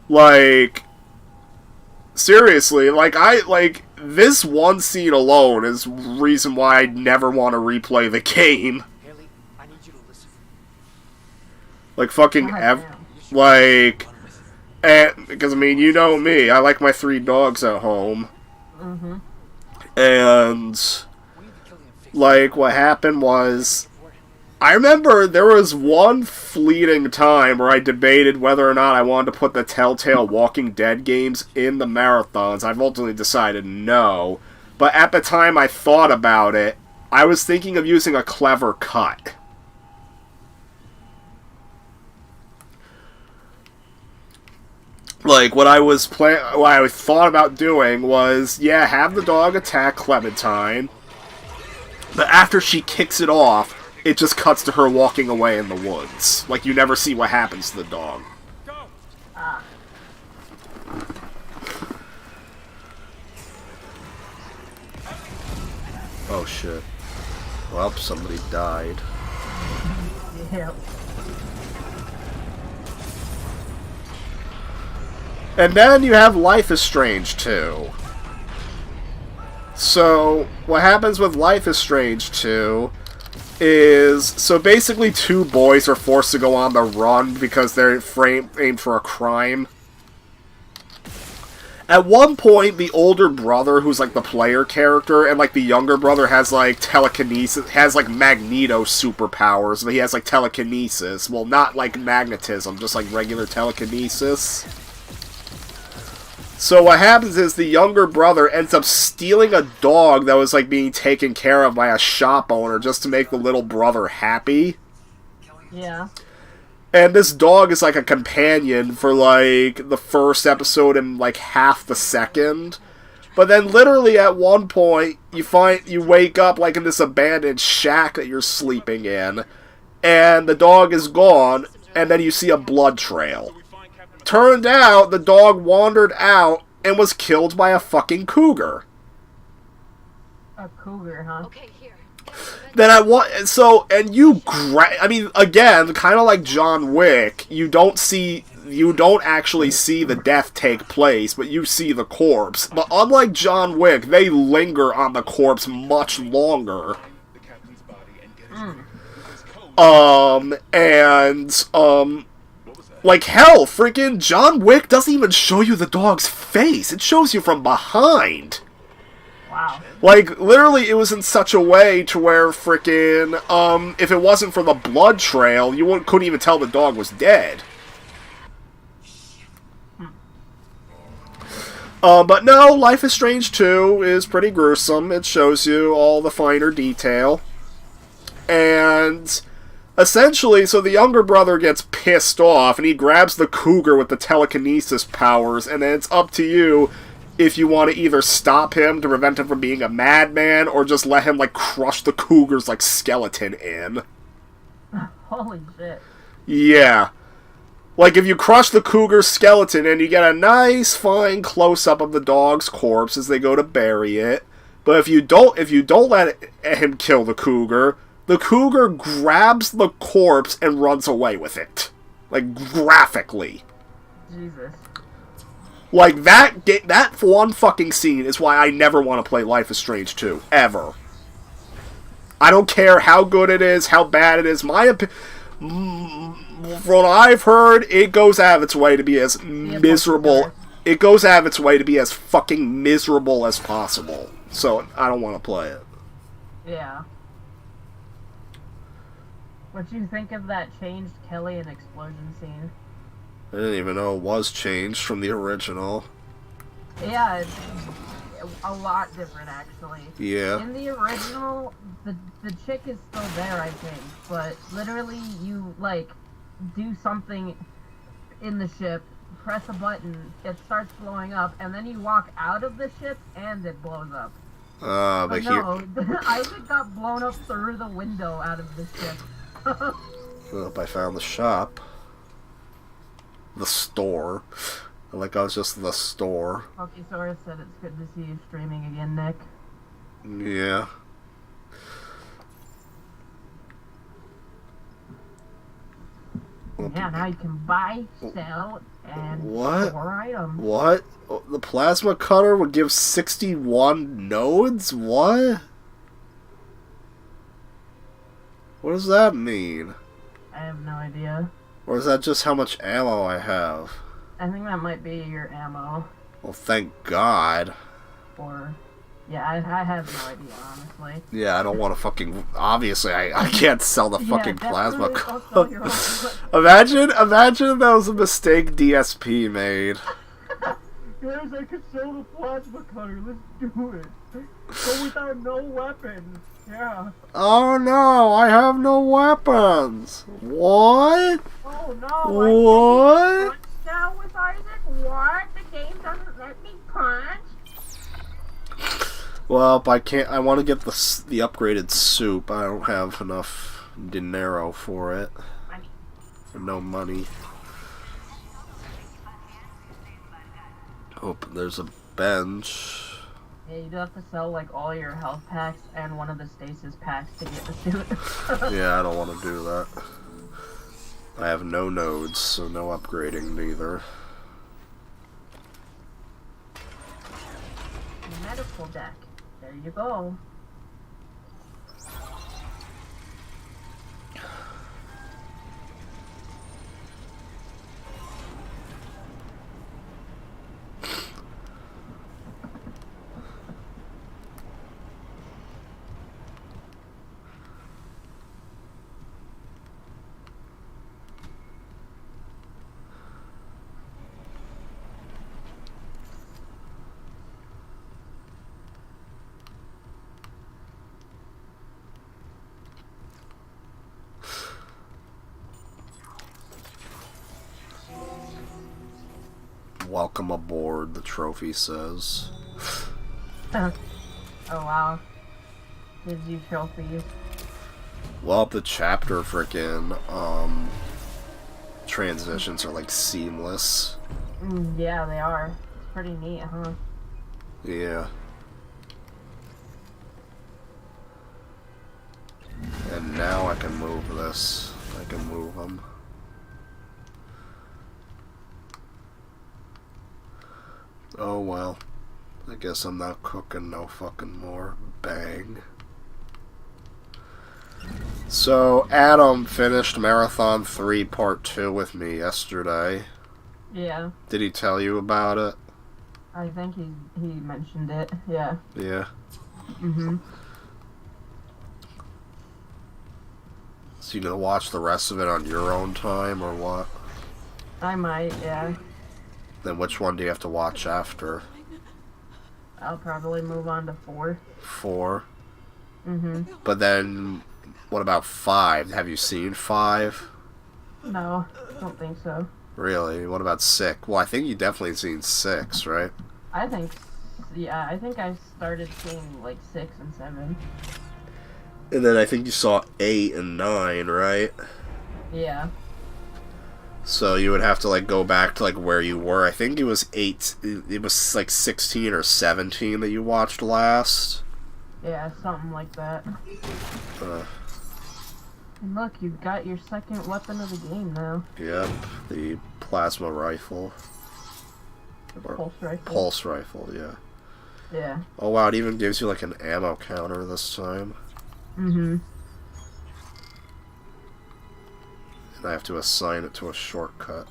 Like, seriously, this one scene alone is reason why I'd never want to replay the game. Haley, I need you to listen. Like, fucking God damn. like, and, because, I mean, you know me, I like my 3 dogs at home. Mm-hmm. And, like, what happened was, I remember there was one fleeting time where I debated whether or not I wanted to put the Telltale Walking Dead games in the marathons. I've ultimately decided no. But at the time I thought about it, I was thinking of using a clever cut. Like, what I thought about doing was, yeah, have the dog attack Clementine, but after she kicks it off, it just cuts to her walking away in the woods. Like, you never see what happens to the dog. Ah. Oh, shit. Well, somebody died. Yeah. And then you have Life is Strange 2. So, what happens with Life is Strange 2 is, so basically 2 boys are forced to go on the run because they're aimed for a crime. At one point, the older brother, who's like the player character, and like the younger brother has like telekinesis, has like Magneto superpowers, but he has like telekinesis. Well, not like magnetism, just like regular telekinesis. So what happens is the younger brother ends up stealing a dog that was like being taken care of by a shop owner just to make the little brother happy. Yeah. And this dog is like a companion for like the first episode and like half the second. But then literally at one point you wake up like in this abandoned shack that you're sleeping in, and the dog is gone, and then you see a blood trail. Turned out the dog wandered out and was killed by a fucking cougar. A cougar, huh? Okay, here. Then I mean, again, kind of like John Wick, you don't see you don't actually see the death take place, but you see the corpse. But unlike John Wick, they linger on the corpse much longer. Like hell, freaking John Wick doesn't even show you the dog's face. It shows you from behind. Wow. Like, literally, it was in such a way to where freaking, if it wasn't for the blood trail, you couldn't even tell the dog was dead. But no, Life is Strange 2 is pretty gruesome. It shows you all the finer detail. And essentially, so the younger brother gets pissed off, and he grabs the cougar with the telekinesis powers, and then it's up to you if you want to either stop him to prevent him from being a madman, or just let him, like, crush the cougar's, like, skeleton in. Holy shit. Yeah. Like, if you crush the cougar's skeleton in, you get a nice, fine close-up of the dog's corpse as they go to bury it. But if you don't let him kill the cougar grabs the corpse and runs away with it. Like, graphically. Jesus. Like, that one fucking scene is why I never want to play Life is Strange 2. Ever. I don't care how good it is, how bad it is. From what I've heard, it goes out of its way to be as miserable. It goes out of its way to be as fucking miserable as possible. So, I don't want to play it. Yeah. What do you think of that changed Kelly and explosion scene? I didn't even know it was changed from the original. Yeah, it's a lot different, actually. Yeah. In the original, the chick is still there, I think, but literally you, like, do something in the ship, press a button, it starts blowing up, and then you walk out of the ship, and it blows up. But no, Isaac got blown up through the window out of the ship. Well, I found the shop. The store. Like I was just the store. Pokesaurus said it's good to see you streaming again, Nick. Yeah. Yeah, now you can buy, sell, and store items. What? The plasma cutter would give 61 nodes? What? What does that mean? I have no idea. Or is that just how much ammo I have? I think that might be your ammo. Well, thank God. Or... yeah, I have no idea, honestly. Yeah, I don't want to fucking... Obviously, I can't sell the fucking plasma cutter. Imagine if that was a mistake DSP made. Guys, I could sell the plasma cutter. Let's do it. Go without no weapons. Yeah. Oh no, I have no weapons. What? Oh no. What? Punch now with Isaac? What? The game doesn't let me punch? Well, I can't. I want to get the upgraded soup. I don't have enough dinero for it. Money. No money. Oh, there's a bench. Yeah, you do have to sell like all your health packs and one of the stasis packs to get the suit. Yeah, I don't want to do that. I have no nodes, so no upgrading neither. Medical deck. There you go. Welcome aboard, the trophy says. Oh wow. Gives you trophies. Well, the chapter frickin' transitions are like seamless. Yeah, they are. It's pretty neat, huh? Yeah. And now I can move this. I can move them. Oh well. I guess I'm not cooking no fucking more. Bang. So, Adam finished Marathon 3 Part 2 with me yesterday. Yeah. Did he tell you about it? I think he mentioned it. Yeah. Yeah. Mhm. So you gonna watch the rest of it on your own time, or what? I might. Yeah. Then which one do you have to watch after? I'll probably move on to 4. 4? Mhm. But then, what about 5? Have you seen 5? No, don't think so. Really? What about 6? Well, I think you definitely seen 6, right? I think, yeah, I think I started seeing like 6 and 7. And then I think you saw 8 and 9, right? Yeah. So you would have to like go back to like where you were. I think it was 8. It was like 16 or 17 that you watched last. Yeah, something like that. And look, you've got your second weapon of the game now. Yep, the plasma rifle. The pulse rifle. Pulse rifle, yeah. Yeah. Oh wow, it even gives you like an ammo counter this time. Mhm. And I have to assign it to a shortcut.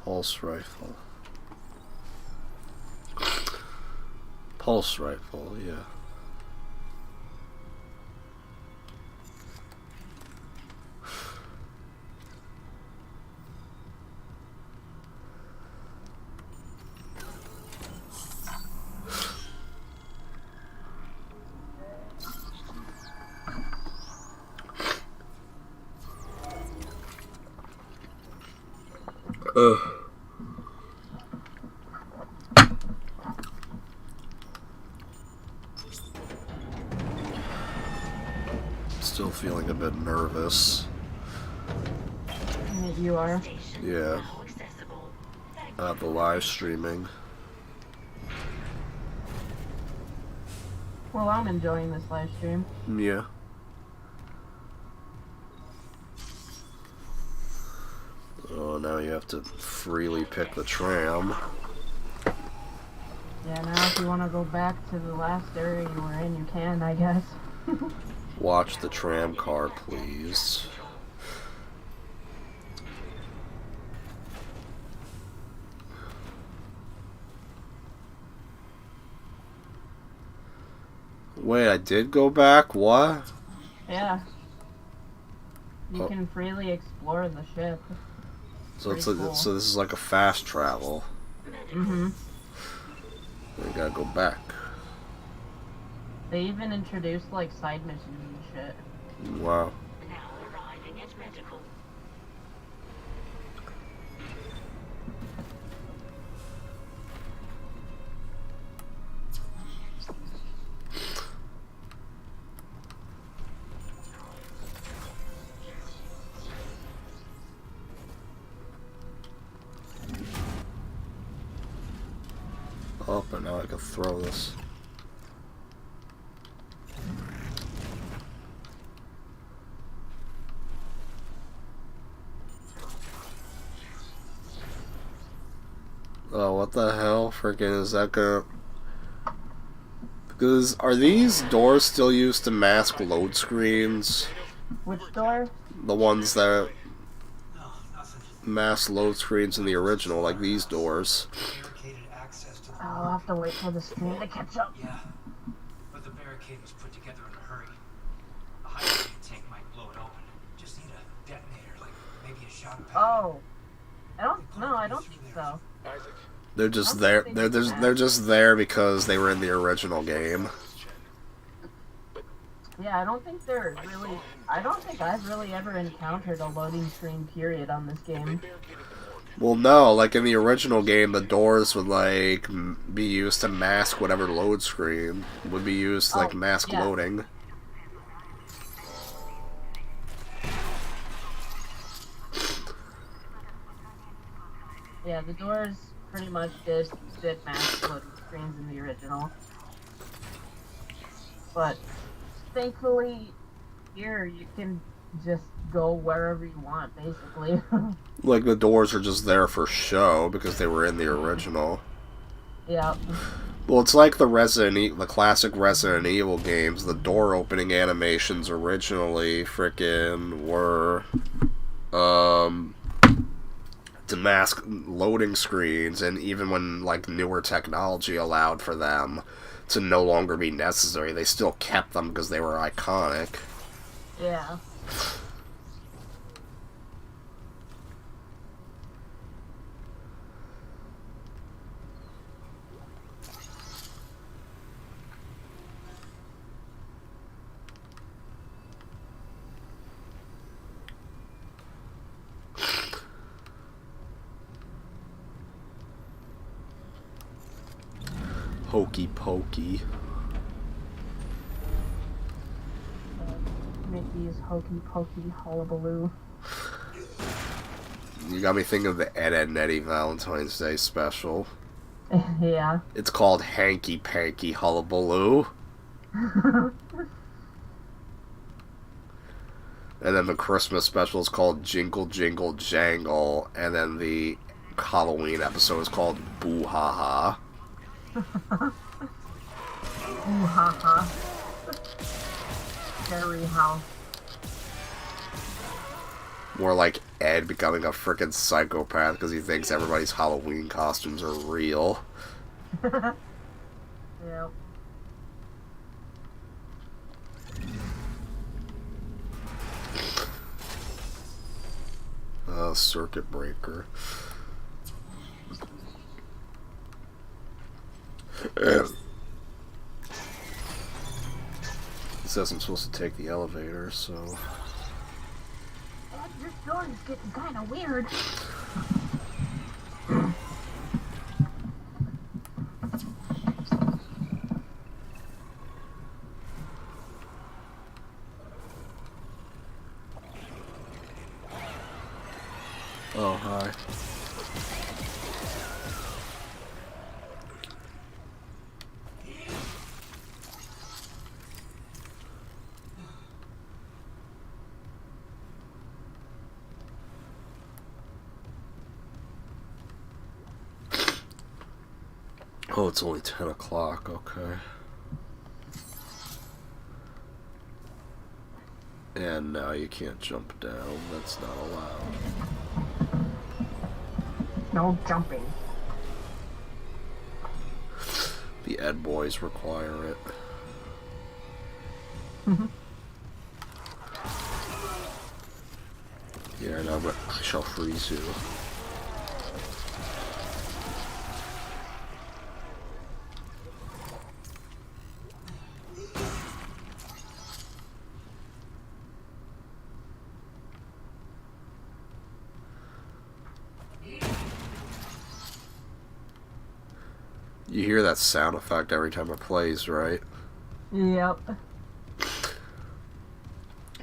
Pulse rifle. Pulse rifle, yeah. Ugh. Still feeling a bit nervous. You are. Yeah. The live streaming. Well, I'm enjoying this live stream. Yeah. Oh, now you have to freely pick the tram. Yeah, now if you want to go back to the last area you were in, you can, I guess. Watch the tram car, please. Wait, I did go back? What? Yeah. You can freely explore the ship. So it's Pretty cool. so this is like a fast travel. Mm-hmm. We gotta go back. They even introduced like side missions and shit. Wow. Now arriving at medical. Oh, but now I can throw this. Oh, what the hell? Freaking is that gonna... Because, are these doors still used to mask load screens? Which door? The ones that No, nothing. mask load screens in the original, like these doors. Barricaded access to the I'll have to wait for the stream to catch up. Yeah, but the barricade was put together in a hurry. A hydrogen tank might blow it open. Just need a detonator, like maybe a shock pad. Oh. I don't think so. Isaac, They're just I there. don't think They're just there because they were in the original game. Yeah, I don't think I've really ever encountered a loading screen period on this game. Well, no, like in the original game, the doors would like be used to mask whatever load screen would be used to like mask yeah. loading. Yeah, the doors pretty much did mask loading screens in the original. But thankfully, here you can just go wherever you want, basically. Like, the doors are just there for show because they were in the original. Yep. Well, it's like the classic Resident Evil games. The door opening animations originally frickin' were, to mask loading screens, and even when, like, newer technology allowed for them to no longer be necessary, they still kept them because they were iconic. Yeah. Hokey pokey. Mickey's Hokey Pokey Hullabaloo. You got me thinking of the Ed, Edd n Eddy Valentine's Day special. Yeah. It's called Hanky Panky Hullabaloo. And then the Christmas special is called Jingle Jingle Jangle. And then the Halloween episode is called Boo Ha Ha. Ooh ha ha. Scary house. More like Ed becoming a frickin' psychopath because he thinks everybody's Halloween costumes are real. Yep. Circuit breaker. It says I'm supposed to take the elevator, so... This door is getting kind of weird. Oh, hi. Oh, it's only 10 o'clock, okay. And now you can't jump down, that's not allowed. No jumping. The Ed boys require it. Yeah, now I shall freeze you. You hear that sound effect every time it plays, right? Yep.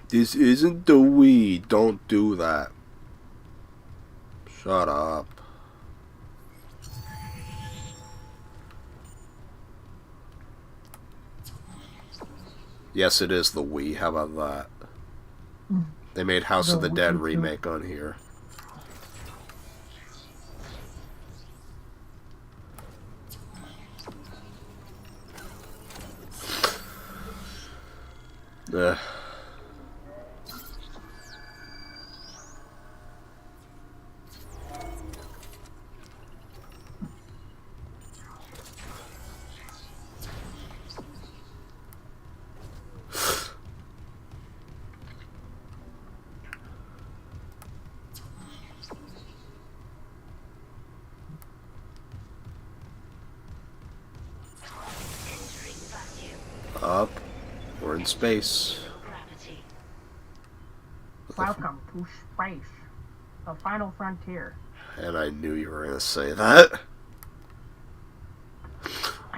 This isn't the Wii. Don't do that. Shut up. Yes, it is the Wii. How about that? They made House of the Dead remake on here. Ugh. Up. We're in space. Welcome to space. The final frontier. And I knew you were going to say that.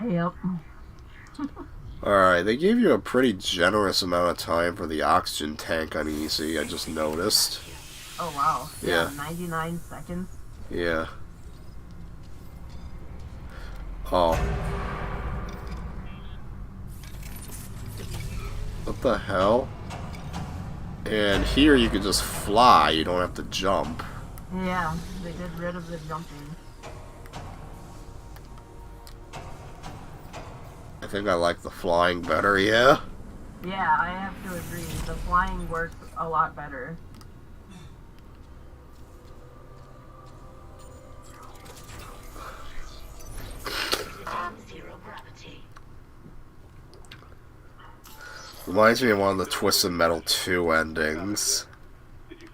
Yep. Alright, they gave you a pretty generous amount of time for the oxygen tank on easy, I just noticed. Oh wow. Yeah. 99 seconds. Yeah. Oh. What the hell? And here you can just fly, you don't have to jump. Yeah, they did rid of the jumping. I think I like the flying better, yeah? Yeah, I have to agree. The flying works a lot better. Zero gravity. Reminds me of one of the Twisted Metal 2 endings.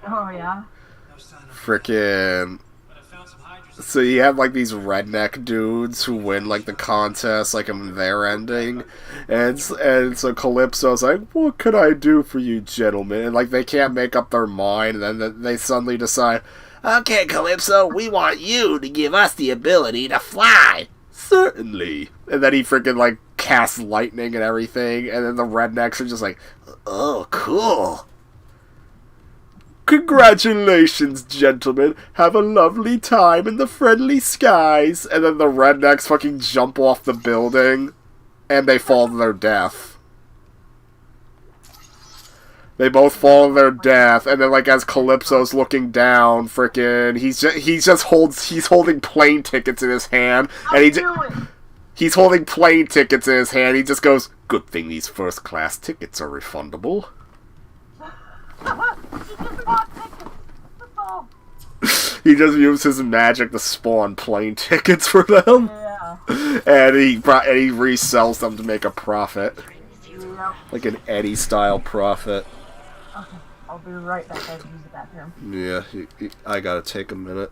Oh, yeah? No sign of Frickin'. but I found some hydrogen. So you have like these redneck dudes who win like the contest, like in their ending, and so Calypso's like, "What could I do for you, gentlemen?" And like they can't make up their mind, and then they suddenly decide, "Okay, Calypso, we want you to give us the ability to fly." Certainly. And then he freaking like casts lightning and everything, and then the rednecks are just like, "Oh, cool. Congratulations, gentlemen. Have a lovely time in the friendly skies." And then the rednecks fucking jump off the building, and they fall to their death. They both fall to their death, and then like as Calypso's looking down, frickin' he's holding plane tickets in his hand, and he's holding plane tickets in his hand. He just goes, "Good thing these first class tickets are refundable." He just used his magic to spawn plane tickets for them, Yeah. and he resells them to make a profit, Yep. like an Eddie style profit. Okay, I'll be right back. I have to use the bathroom. Yeah, I gotta take a minute.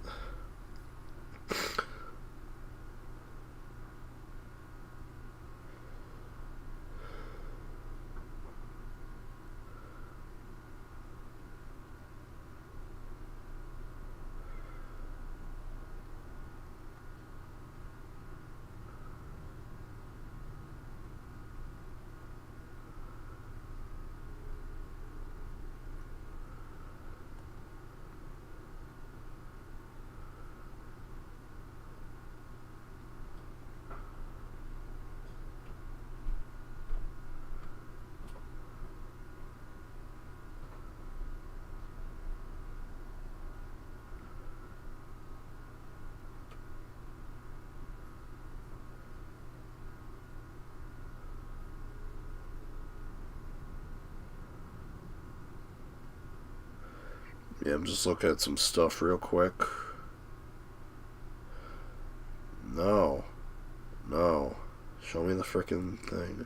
Yeah, I'm just looking at some stuff real quick. No. Show me the frickin' thing.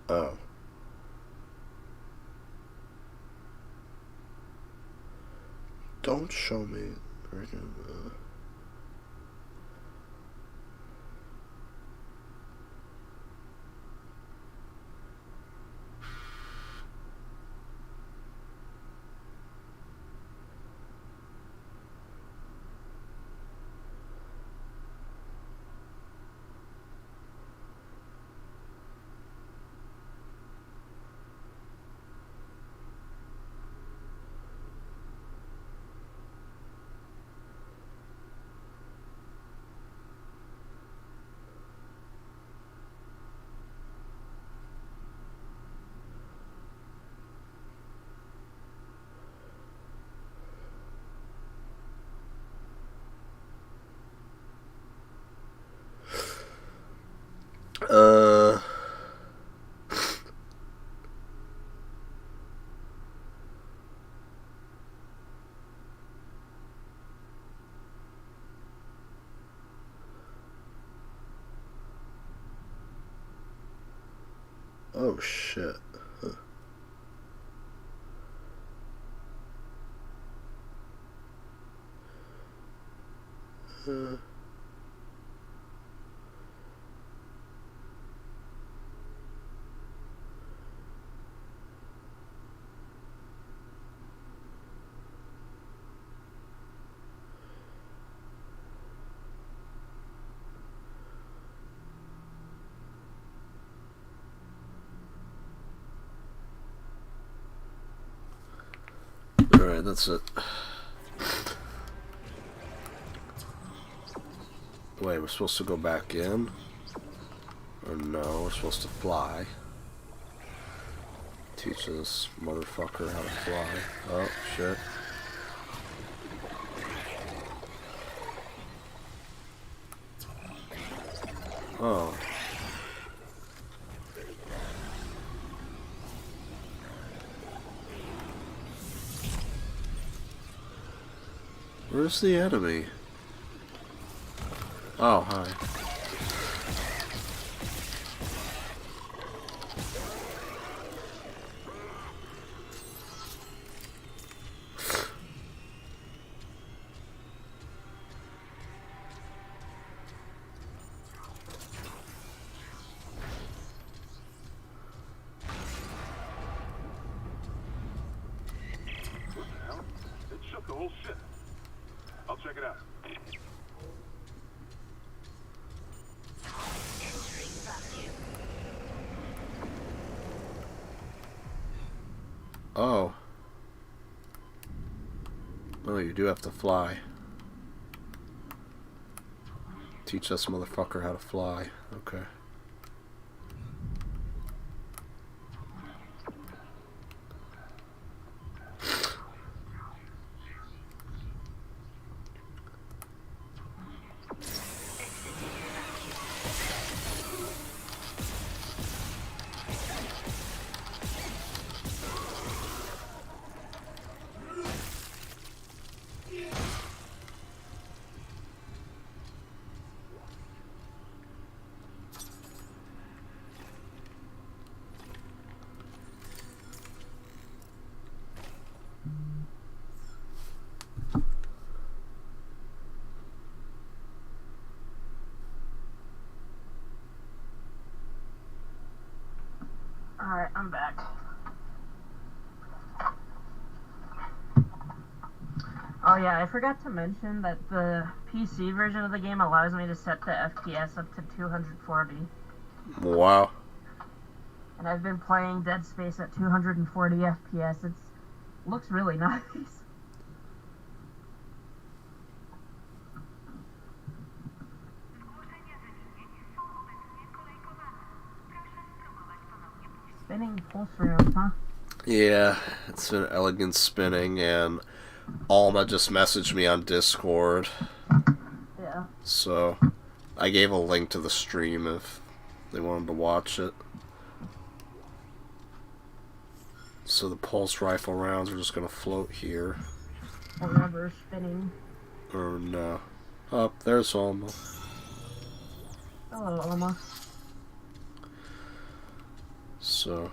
Oh. Don't show me frickin'. Oh shit. Huh. Alright, that's it. Wait, we're supposed to go back in? Or no, we're supposed to fly. Teach this motherfucker how to fly. Oh, shit. Oh. Where's the enemy? Oh, hi. What the hell? It shook the whole ship. I'll check it out. Oh. Oh, you do have to fly. Teach this motherfucker how to fly. Okay. Alright, I'm back. Oh yeah, I forgot to mention that the PC version of the game allows me to set the FPS up to 240. Wow. And I've been playing Dead Space at 240 FPS. It looks really nice. Spinning pulse rounds, huh? Yeah, it's an elegant spinning, and Alma just messaged me on Discord. Yeah. So, I gave a link to the stream if they wanted to watch it. So the pulse rifle rounds are just gonna float here. A rubber spinning. Or no. Oh, there's Alma. Hello, Alma. So.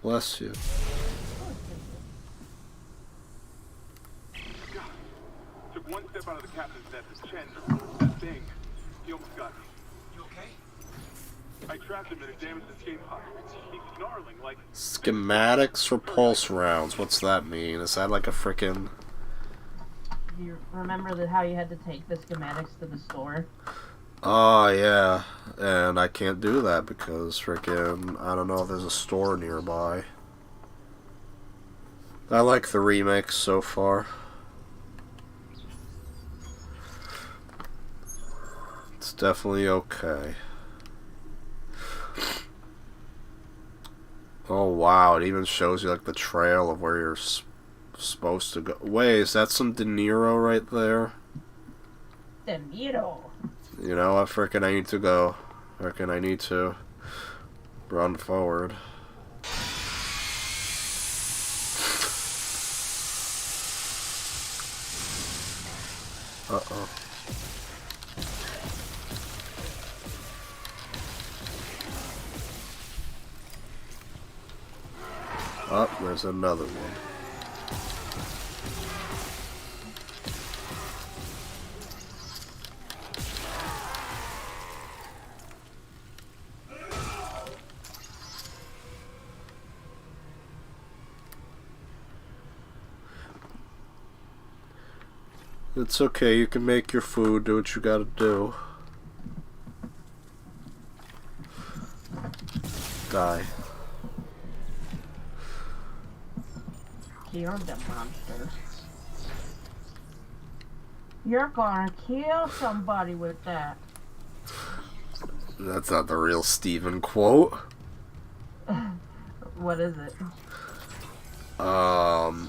Bless you. God. Took one step out of the captain's desk to Chandler. That thing. He almost got me. You okay? I trapped him in a damaged escape pod. He's snarling like... Schematics for pulse rounds. What's that mean? Is that like a frickin'... You remember how you had to take the schematics to the store? Oh, yeah. And I can't do that because frickin'... I don't know if there's a store nearby. I like the remix so far. It's definitely okay. Oh, wow. It even shows you like the trail of where you're supposed to go. Wait, is that some De Niro right there? De Niro. You know what, frickin' I need to go. Frickin' I need to run forward. Uh-oh. Oh, there's another one. It's okay, you can make your food, do what you gotta do. Die. kill the monster. You're gonna kill somebody with that. That's not the real Steven quote. What is it? Alright,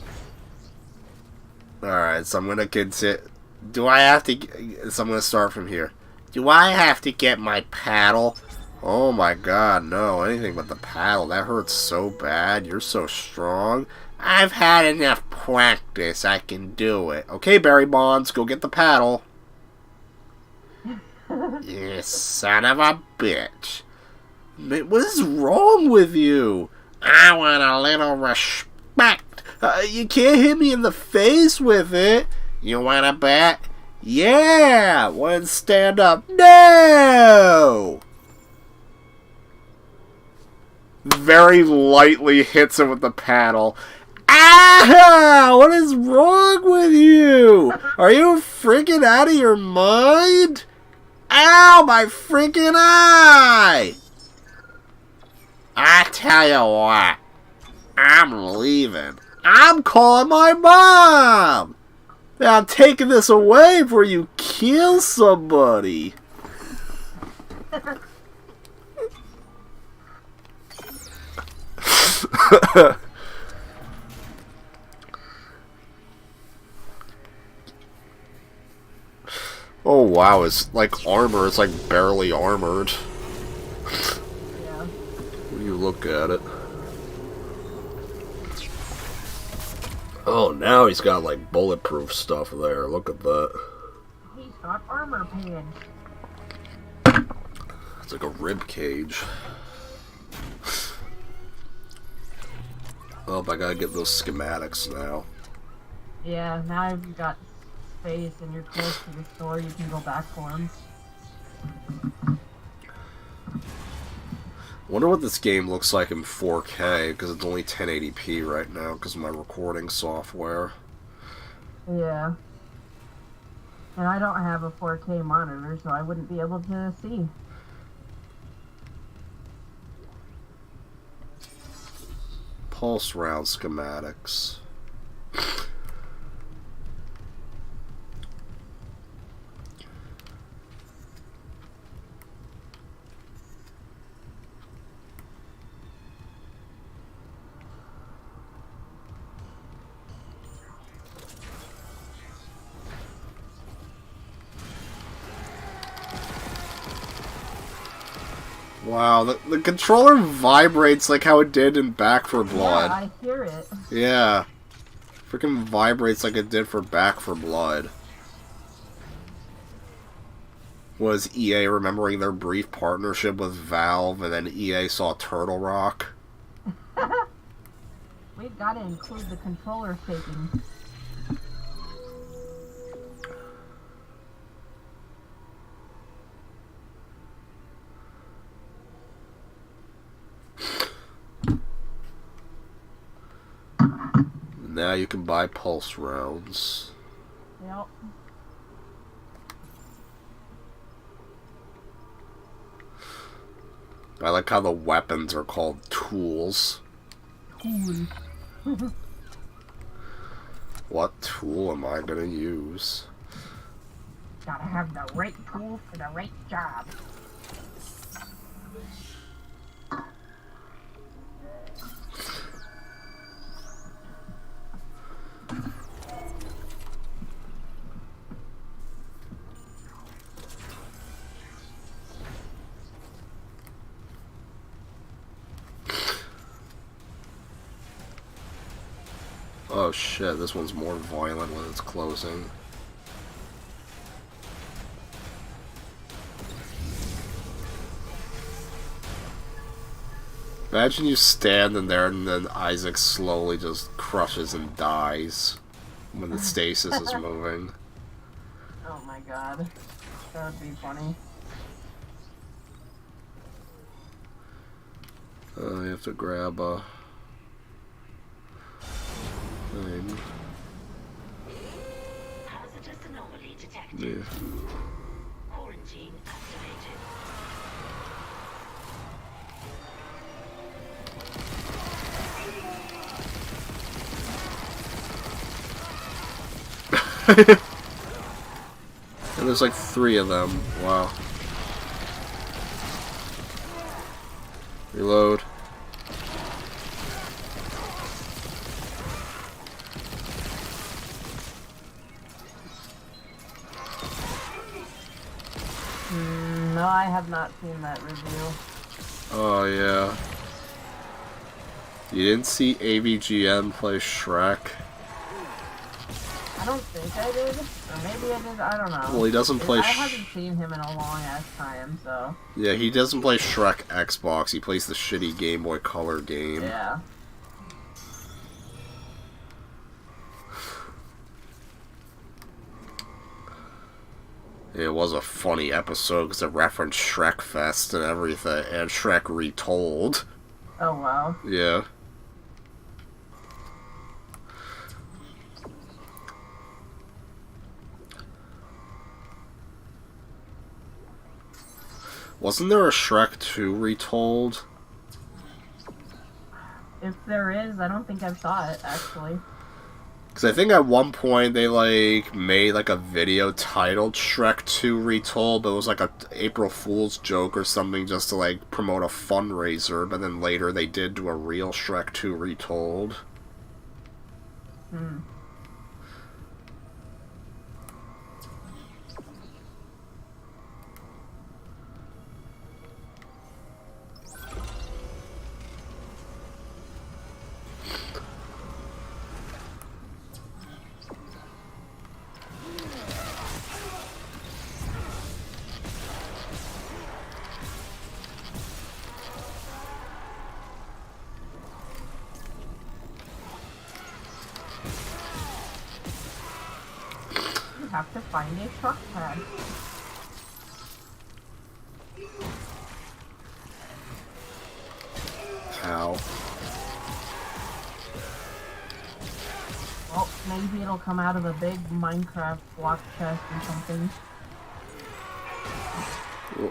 so I'm gonna continue. So I'm gonna start from here. Do I have to get my paddle? Oh my god, no. Anything but the paddle. That hurts so bad. You're so strong. I've had enough practice. I can do it. Okay, Barry Bonds, go get the paddle. You son of a bitch. What is wrong with you? I want a little respect. You can't hit me in the face with it. You want to bet? Yeah! Want to stand up? No! Very lightly hits him with the paddle. Ah! What is wrong with you? Are you freaking out of your mind? Ow, my freaking eye! I tell you what, I'm leaving. I'm calling my mom! Now I'm taking this away before you kill somebody. Oh wow, it's like armor, it's like barely armored. Yeah. When you look at it. Oh, now he's got like bulletproof stuff there, look at that. He's got armor pants. It's like a rib cage. Oh, I gotta get those schematics now. Yeah, now you've got space and you're close to the store, you can go back for them. Wonder what this game looks like in 4K, because it's only 1080p right now because of my recording software. Yeah. And I don't have a 4K monitor, so I wouldn't be able to see. Pulse round schematics. Wow, the controller vibrates like how it did in Back 4 Blood. Yeah, I hear it. Yeah. Freaking vibrates like it did for Back 4 Blood. Was EA remembering their brief partnership with Valve, and then EA saw Turtle Rock? We've got to include the controller shaking. Now you can buy pulse rounds. Yep. I like how the weapons are called tools. Cool. What tool am I gonna use? Gotta have the right tool for the right job. Oh shit, this one's more violent when it's closing. Imagine you standing there and then Isaac slowly just crushes and dies when the stasis is moving. Oh my god. That would be funny. You have to grab a thing. Hazardous anomaly detected. Yeah. Quarantine activated. And there's like 3 of them. Wow. Reload. No, I have not seen that review. Oh, yeah. You didn't see AVGN play Shrek? I don't think I did. Or maybe I did, I don't know. Well, he doesn't play I haven't seen him in a long ass time, so... Yeah, he doesn't play Shrek Xbox. He plays the shitty Game Boy Color game. Yeah. It was a funny episode because it referenced Shrek Fest and everything, and Shrek Retold. Oh, wow. Yeah. Wasn't there a Shrek 2 Retold? If there is, I don't think I saw it, actually. Because I think at one point they, like, made, like, a video titled Shrek 2 Retold, but it was, like, a April Fool's joke or something just to, like, promote a fundraiser, but then later they did do a real Shrek 2 Retold. Hmm. Have to find a truck pad. Ow. Well, maybe it'll come out of a big Minecraft block chest or something.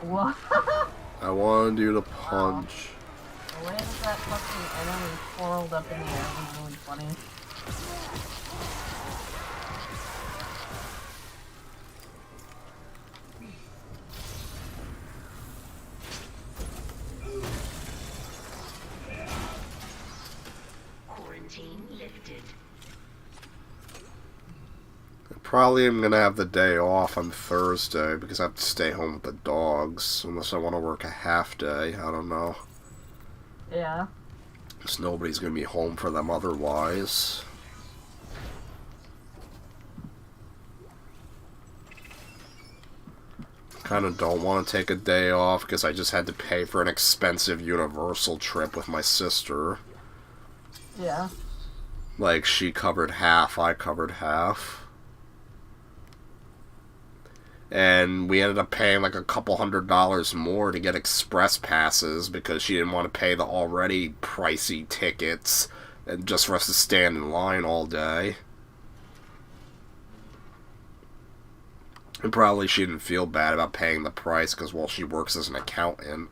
What? I wanted you to punch. The way that that fucking enemy swirled up in the air was really funny. Lifted. Probably am gonna have the day off on Thursday because I have to stay home with the dogs. Unless I want to work a half day. I don't know. Yeah. Because nobody's gonna be home for them otherwise. Kind of don't want to take a day off because I just had to pay for an expensive Universal trip with my sister. Yeah. Like, she covered half, I covered half. And we ended up paying like a couple $100 more to get express passes because she didn't want to pay the already pricey tickets and just for us to stand in line all day. And probably she didn't feel bad about paying the price because, well, she works as an accountant.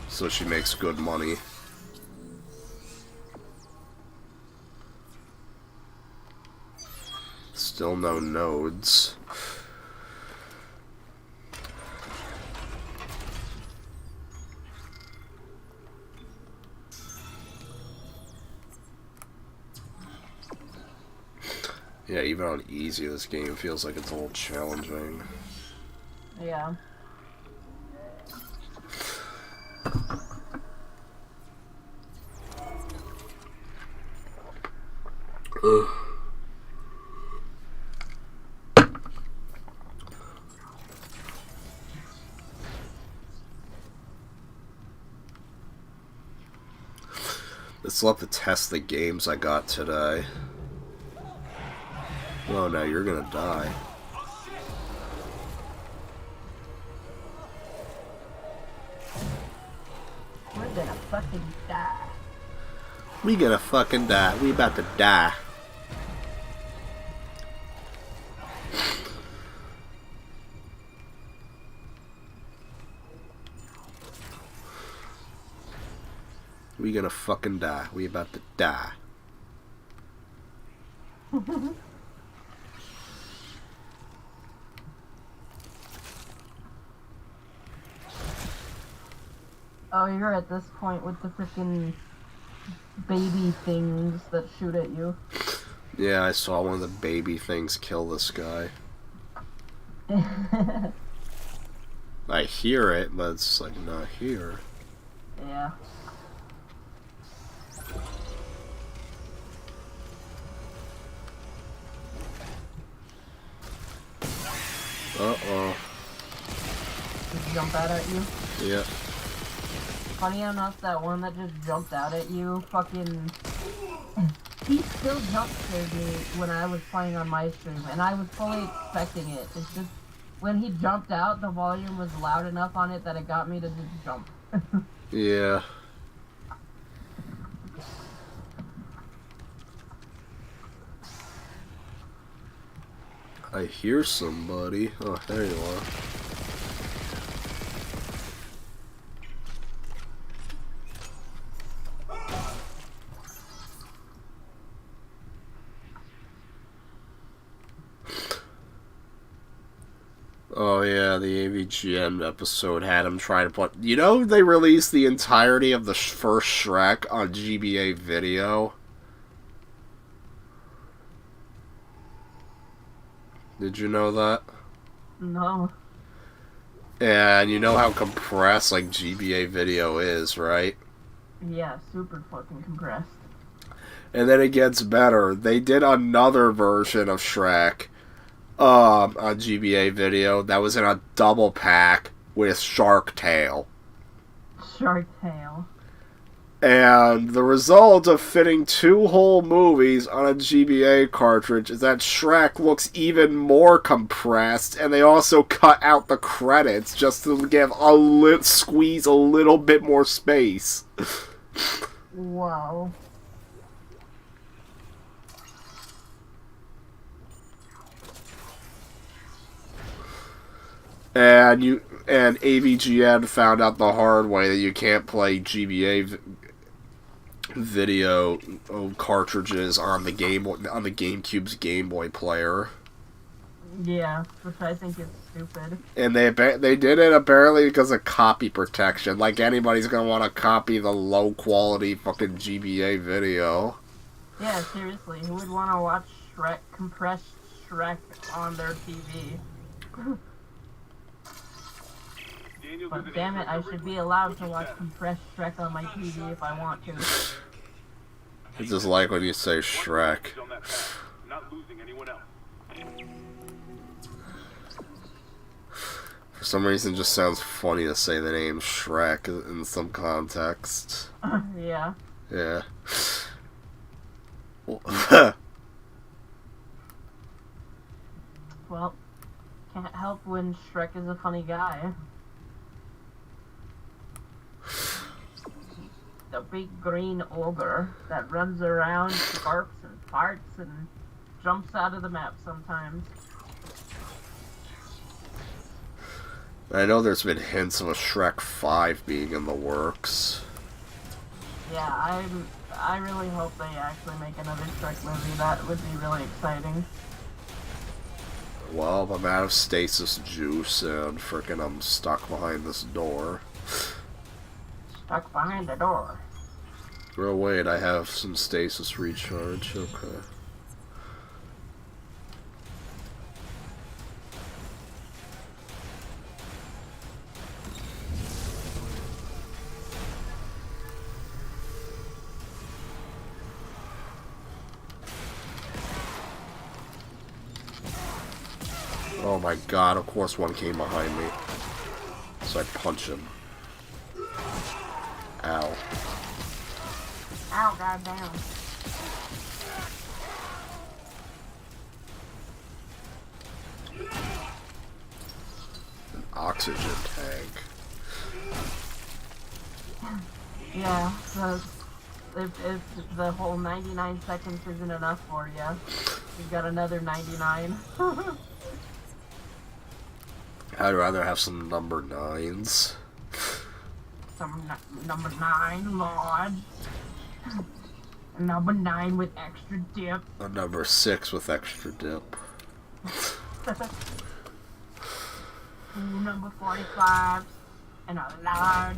So she makes good money. Still no nodes. Yeah, even on easy, this game feels like it's a little challenging. Yeah. Ugh. Let's love to test the games I got today. Oh, now you're gonna die. We're gonna fucking die. We gonna fucking die. We about to die. We gonna fucking die. We about to die. Oh, you're at this point with the freaking baby things that shoot at you. Yeah, I saw one of the baby things kill this guy. I hear it, but it's like not here. Yeah. Uh-oh. Just jump out at you. Yeah. Funny enough, that one that just jumped out at you, fucking... He still jump scared me when I was playing on my stream, and I was fully expecting it. It's just, when he jumped out, the volume was loud enough on it that it got me to just jump. Yeah. I hear somebody. Oh, there you are. Oh yeah, the AVGN episode had him trying to put... You know, they released the entirety of the first Shrek on GBA video? Did you know that? No. And you know how compressed, like, GBA video is, right? Yeah, super fucking compressed. And then it gets better. They did another version of Shrek on GBA video that was in a double pack with Shark Tale. Shark Tale. And the result of fitting 2 whole movies on a GBA cartridge is that Shrek looks even more compressed, and they also cut out the credits just to give squeeze a little bit more space. Wow. And AVGN found out the hard way that you can't play GBA video cartridges on the GameCube's Game Boy player. Yeah, which I think is stupid. And they did it apparently because of copy protection. Like anybody's gonna want to copy the low quality fucking GBA video. Yeah, seriously, who would want to watch Shrek, compressed Shrek on their TV? But damn it, I should be allowed to watch compressed Shrek on my TV if I want to. It's just like when you say Shrek. Not losing anyone else. For some reason, it just sounds funny to say the name Shrek in some context. Yeah. Yeah. Well, can't help when Shrek is a funny guy. The big green ogre that runs around, barks and farts, and jumps out of the map sometimes. I know there's been hints of a Shrek 5 being in the works. Yeah, I really hope they actually make another Shrek movie. That would be really exciting. Well, I'm out of stasis juice and frickin' I'm stuck behind this door. Stuck behind the door. Oh wait, I have some stasis recharge, okay. Oh my god, of course one came behind me. So I punch him. Ow. Ow, goddamn. An oxygen tank. Yeah, so if the whole 99 seconds isn't enough for you, you've got another 99. I'd rather have some number 9s. Some number 9, Lord. Number 9 with extra dip. A number 6 with extra dip. Number 45 and a large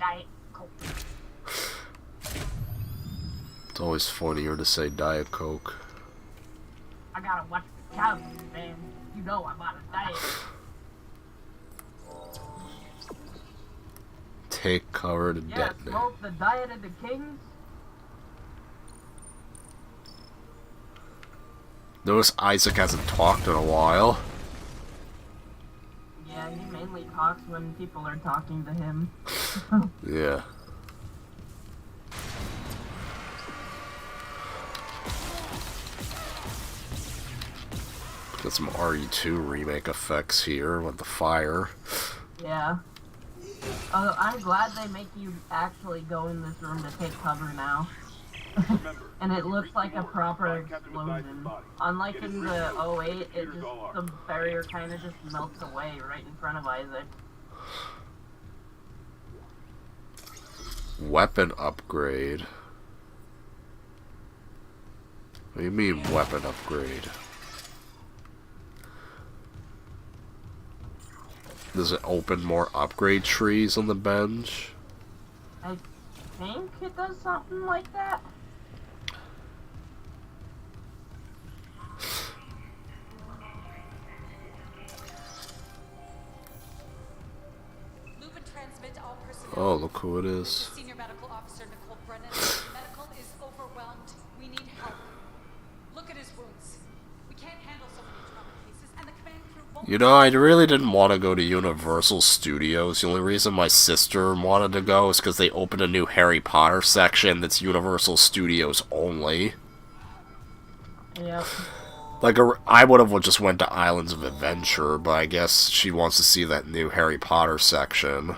Diet Coke. It's always funnier to say Diet Coke. I gotta watch the calories, man. You know I'm on a diet. Take cover to Yeah, detonate. smoke the diet of the kings. Notice Isaac hasn't talked in a while. Yeah, he mainly talks when people are talking to him. Yeah. Got some RE2 remake effects here with the fire. Yeah. I'm glad they make you actually go in this room to take cover now. And it looks like a proper explosion. Unlike in the 08, the barrier kind of just melts away right in front of Isaac. Weapon upgrade. What do you mean weapon upgrade? Does it open more upgrade trees on the bench? I think it does something like that. Move and transmit all personnel. Oh, look who it is. Senior Medical Officer Nicole Brennan. Medical is overwhelmed. We need help. Look at his wounds. We can't handle so many trauma cases, and the command crew won't... You know, I really didn't want to go to Universal Studios. The only reason my sister wanted to go is because they opened a new Harry Potter section that's Universal Studios only. Yep. Like, I would have just went to Islands of Adventure, but I guess she wants to see that new Harry Potter section.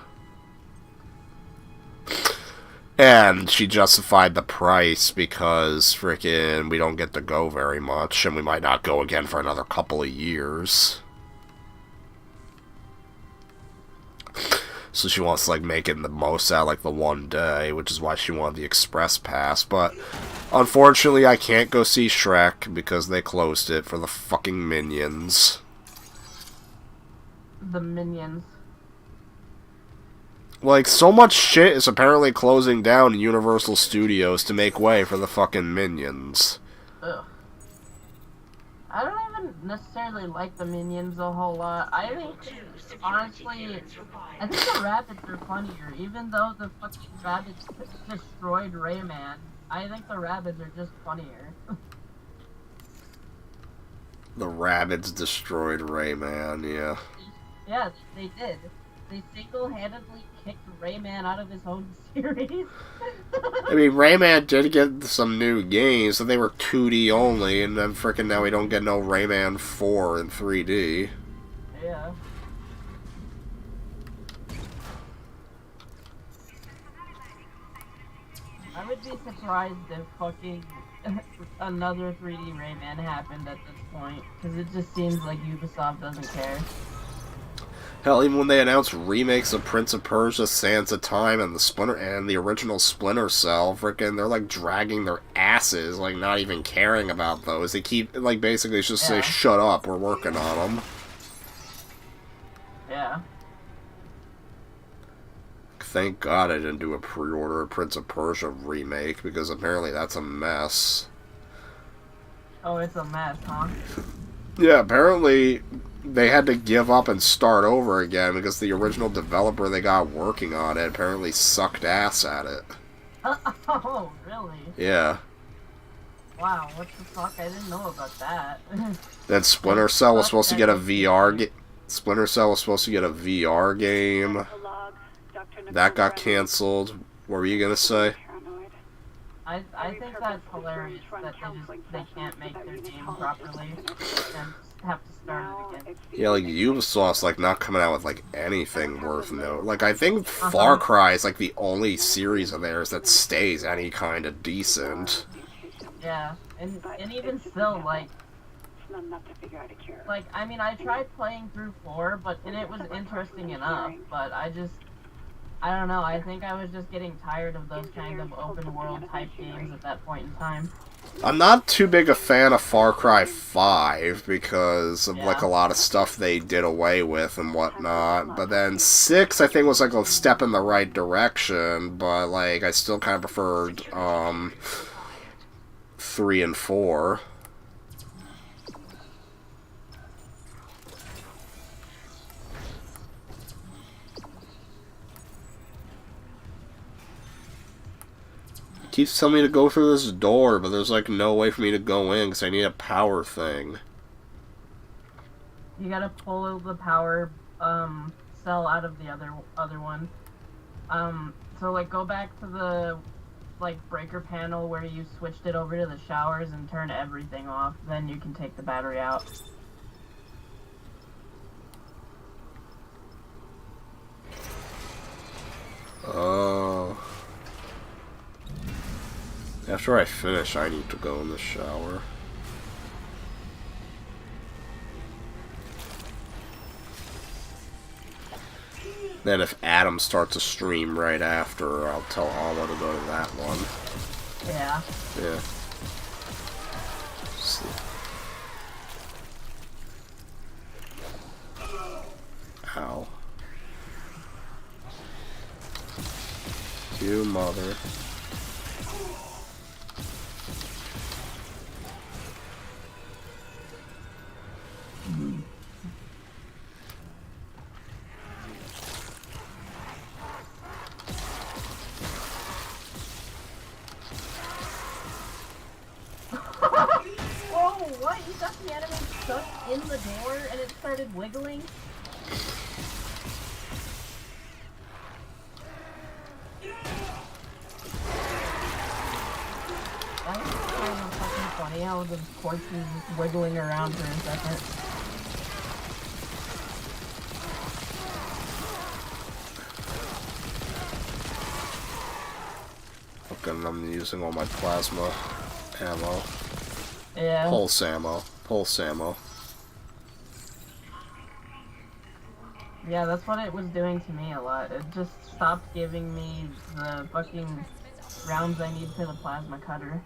And she justified the price because, frickin', we don't get to go very much, and we might not go again for another couple of years. So she wants to, like, make it the most out, like, the one day, which is why she wanted the Express Pass. But, unfortunately, I can't go see Shrek because they closed it for the fucking Minions. The Minions. Like, so much shit is apparently closing down in Universal Studios to make way for the fucking Minions. Ugh. I don't even necessarily like the Minions a whole lot. I think, honestly, I think the rabbits are funnier. Even though the fucking rabbits destroyed Rayman, I think the rabbits are just funnier. The rabbits destroyed Rayman, yeah. Yeah, they did. They single-handedly kicked Rayman out of his own series. I mean, Rayman did get some new games, so they were 2D only, and then frickin' now we don't get no Rayman 4 in 3D. Yeah. I would be surprised if fucking another 3D Rayman happened at this point, because it just seems like Ubisoft doesn't care. Hell, even when they announced remakes of Prince of Persia, Sands of Time, and the original Splinter Cell, frickin', they're like dragging their asses, like not even caring about those. They keep, like, basically just say, shut up, we're working on them. Yeah. Thank God I didn't do a pre-order of Prince of Persia remake, because apparently that's a mess. Oh, it's a mess, huh? Yeah, apparently they had to give up and start over again because the original developer they got working on it apparently sucked ass at it. Oh, really? Yeah. Wow, what the fuck? I didn't know about that. Then Splinter Cell was supposed to get a VR Splinter Cell was supposed to get a VR game. That got canceled. What were you gonna say? I think that's hilarious that they can't make their game properly and have to start it again. Yeah, like Ubisoft's like not coming out with like anything worth note. Like I think Far Cry is like the only series of theirs that stays any kind of decent. Yeah, and even still, like, I mean, I tried playing through 4, and it was interesting enough, but I don't know, I think I was just getting tired of those kind of open world type games at that point in time. I'm not too big a fan of Far Cry 5 because of like a lot of stuff they did away with and whatnot. But then 6 I think was like a step in the right direction, but like I still kind of preferred 3 and 4. Keeps telling me to go through this door, but there's like no way for me to go in because I need a power thing. You gotta pull the power cell out of the other one. So like go back to the like breaker panel where you switched it over to the showers and turn everything off. Then you can take the battery out. Oh. After I finish, I need to go in the shower. Then if Adam starts a stream right after, I'll tell Alma to go to that one. Yeah. Yeah. See. Ow. You mother. Whoa, what? You got the enemy stuck in the door and it started wiggling? That was kind of fucking funny how the corpse is wiggling around for a second. Fucking, I'm using all my plasma ammo. Yeah. Pulse ammo. Pulse ammo. Yeah, that's what it was doing to me a lot. It just stopped giving me the fucking rounds I need for the plasma cutter.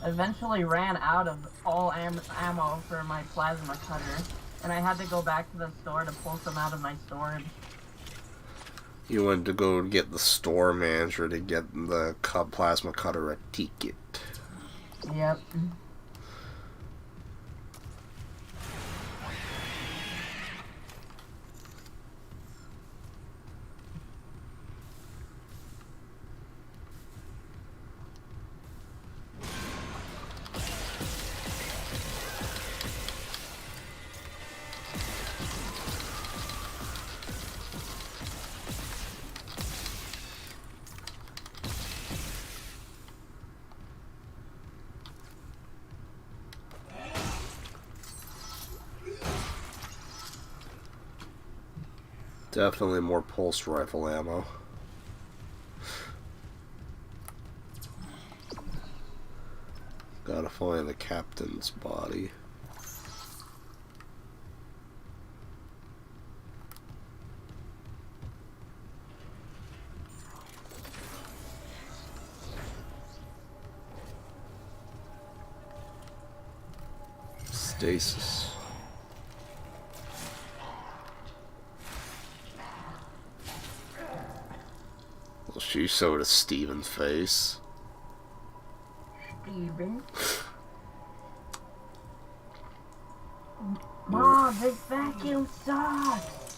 Eventually ran out of all ammo for my plasma cutter, and I had to go back to the store to pull some out of my storage. You went to go get the store manager to get the plasma cutter a ticket. Yep. Definitely more pulse rifle ammo. Gotta find the captain's body. Stasis. Well, she showed a Steven's face. Steven? Mom, this vacuum sucks!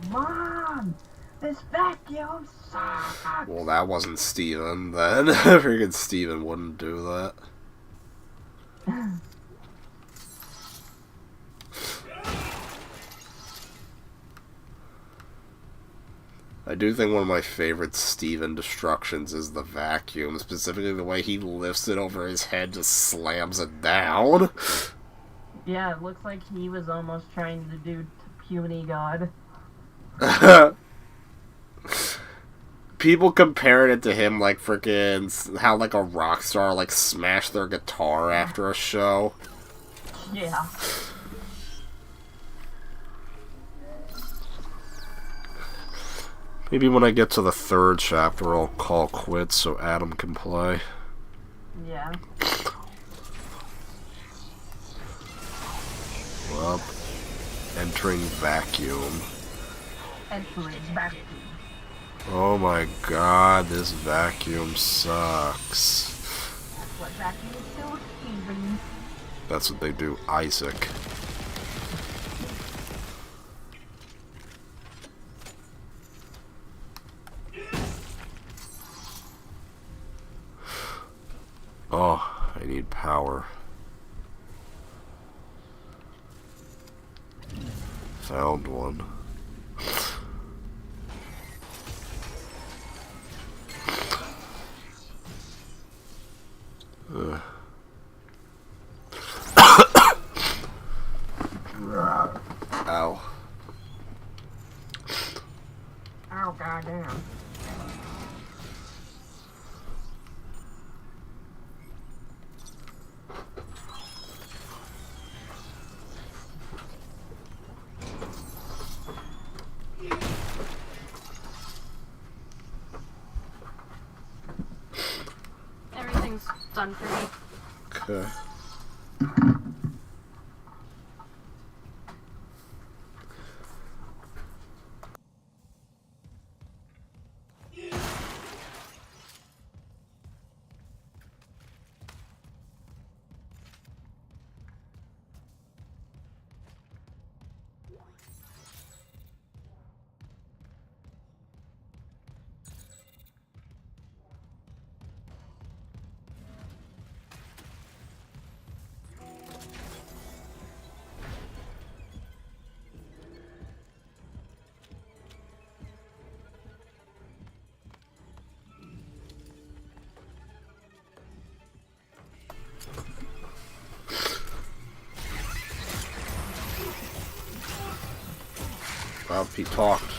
Mom! This vacuum sucks! Well, that wasn't Steven then. Freaking Steven wouldn't do that. I do think one of my favorite Steven destructions is the vacuum, specifically the way he lifts it over his head, just slams it down. Yeah, it looks like he was almost trying to do Puny God. People comparing it to him like freaking how like a rock star like smashed their guitar after a show. Yeah. Maybe when I get to the 3rd chapter, I'll call quits so Adam can play. Yeah. Well, entering vacuum. Entering vacuum. Oh my god, this vacuum sucks. That's what vacuum do, Steven. That's what they do, Isaac. Oh, I need power. Found one. Ow. Oh, goddamn. Everything's done for me. Okay. Wow, he talked.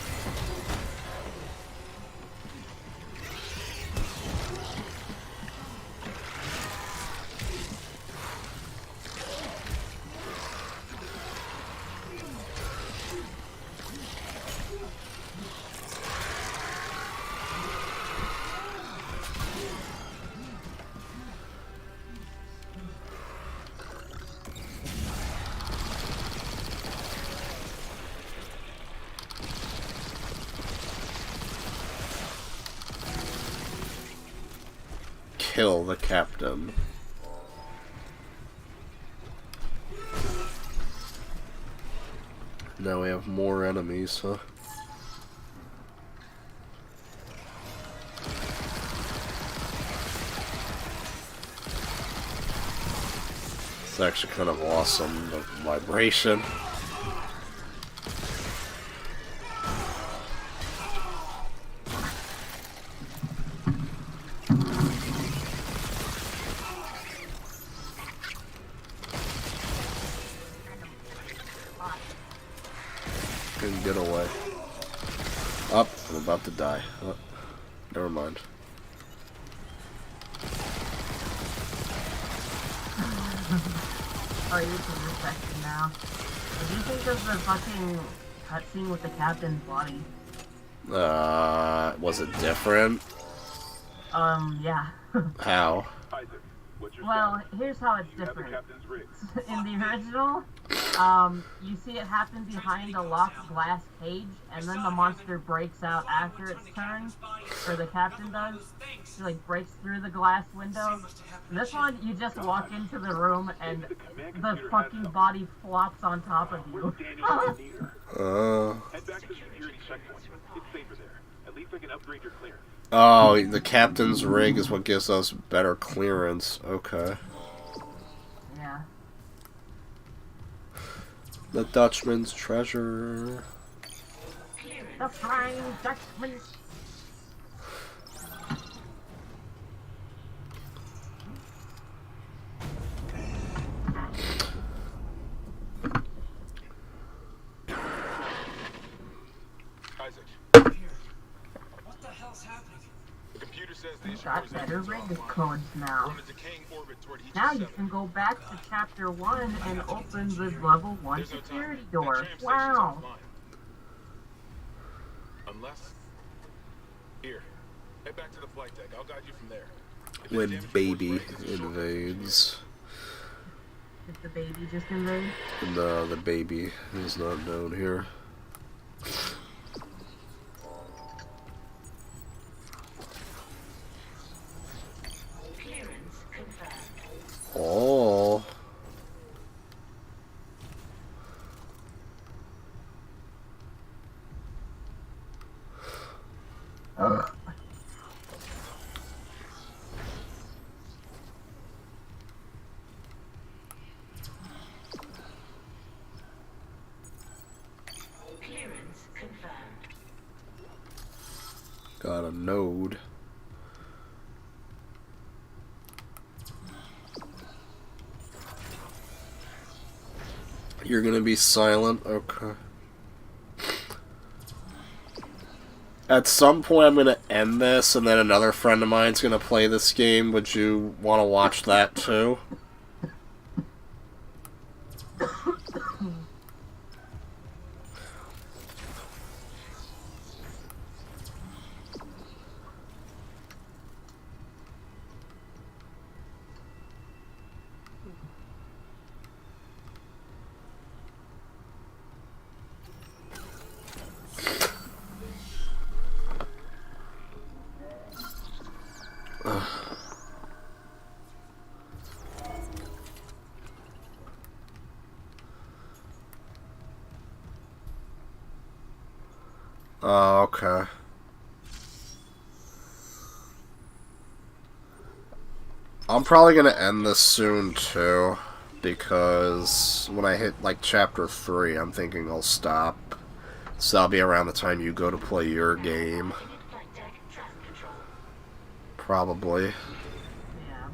Kill the captain. Now we have more enemies, huh? It's actually kind of awesome, the vibration. Couldn't get away. Up, I'm about to die. Oh, never mind. Oh, you can respect it now. What do you think of the fucking cutscene with the captain's body? Was it different? Yeah. How? Isaac, what's your Well, status? here's how it's You have the different. captain's rig. In the original, you see it happen behind a locked glass cage, and then the monster breaks out after its turn, or the captain does. He like breaks through the glass window. This one, you just walk into the room and the fucking body flops on top of you. Daniel Leader. Head back to the security checkpoint. It's safer there. At least I can upgrade your clearance. Oh, the captain's rig is what gives us better clearance. Okay. Yeah. The Dutchman's treasure. The Flying Dutchman. Isaac, What the hell's happening? the computer says the Got Ishimura's better engines are rig offline. codes now. We're in a decaying orbit toward Aegis Now you 7. can go back to chapter 1 and open the level 1 There's no time. security That door. tram station's Wow. offline. Unless Here, head back to the flight deck. I'll guide you from there. If When that damage baby force breaks, it's a short invades. Did the baby just invade? No, the baby is not known here. Clearance confirmed. Oh. Clearance confirmed. Got a node. You're gonna be silent? Okay. At some point I'm gonna end this and then another friend of mine's gonna play this game. Would you want to watch that too? Oh, okay. I'm probably gonna end this soon too, because when I hit like chapter 3, I'm thinking I'll stop. So that'll be around the time you go to play your game. Flight deck traffic control. Probably. Yeah.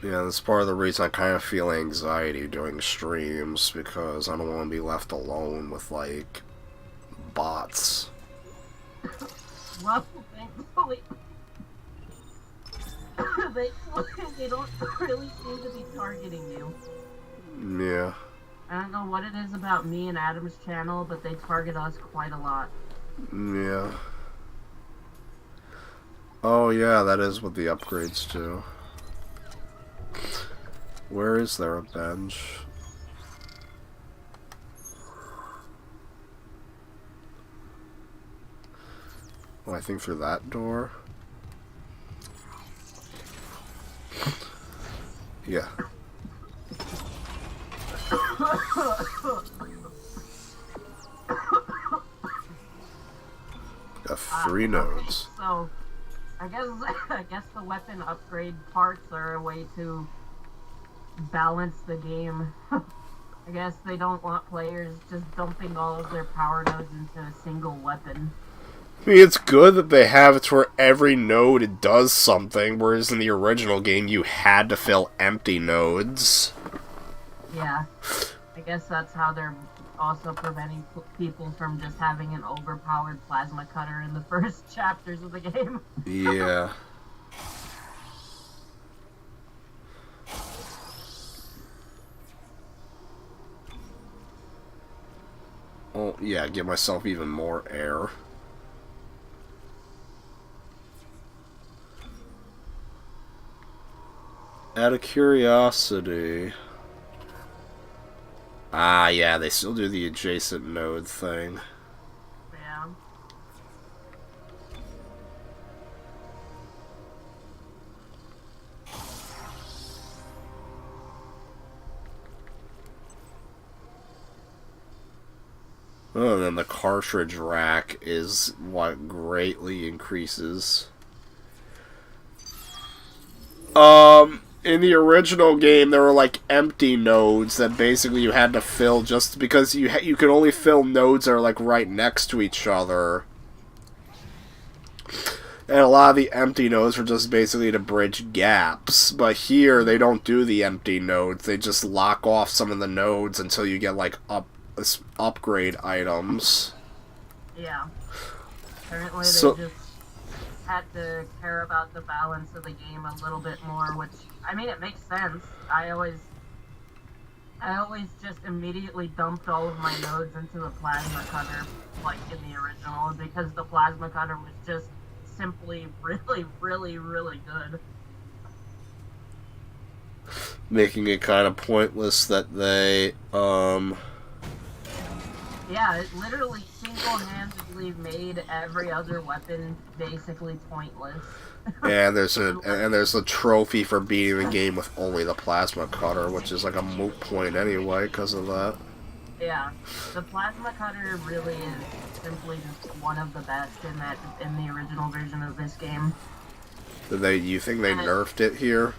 Yeah, that's part of the reason I kind of feel anxiety doing streams, because I don't want to be left alone with, like, bots. Well, thankfully, they don't really seem to be targeting you. Yeah. I don't know what it is about me and Adam's channel, but they target us quite a lot. Yeah. Oh, yeah, that is what the upgrades do. Where is there a bench? Oh, I think through that door? Yeah. Got 3 nodes. So, I guess the weapon upgrade parts are a way to balance the game. I guess they don't want players just dumping all of their power nodes into a single weapon. I mean, it's good that they have it to where every node it does something, whereas in the original game you had to fill empty nodes. Yeah. I guess that's how they're also preventing people from just having an overpowered plasma cutter in the first chapters of the game. Yeah. Oh, yeah, give myself even more air. Out of curiosity... Ah, yeah, they still do the adjacent node thing. Yeah. Oh, and then the cartridge rack is what greatly increases. In the original game, there were like empty nodes that basically you had to fill just because you could only fill nodes that are like right next to each other. And a lot of the empty nodes were just basically to bridge gaps. But here, they don't do the empty nodes. They just lock off some of the nodes until you get like upgrade items. Yeah. Apparently they So- just had to care about the balance of the game a little bit more, which, I mean, it makes sense. I always I always just immediately dumped all of my nodes into the plasma cutter, like in the original, because the plasma cutter was just simply really good. Making it kind of pointless that they, Yeah, it literally single-handedly made every other weapon basically pointless. and there's a trophy for beating the game with only the plasma cutter, which is like a moot point anyway because of that. Yeah, the plasma cutter really is simply just one of the best in the original version of this game. You think they nerfed it here?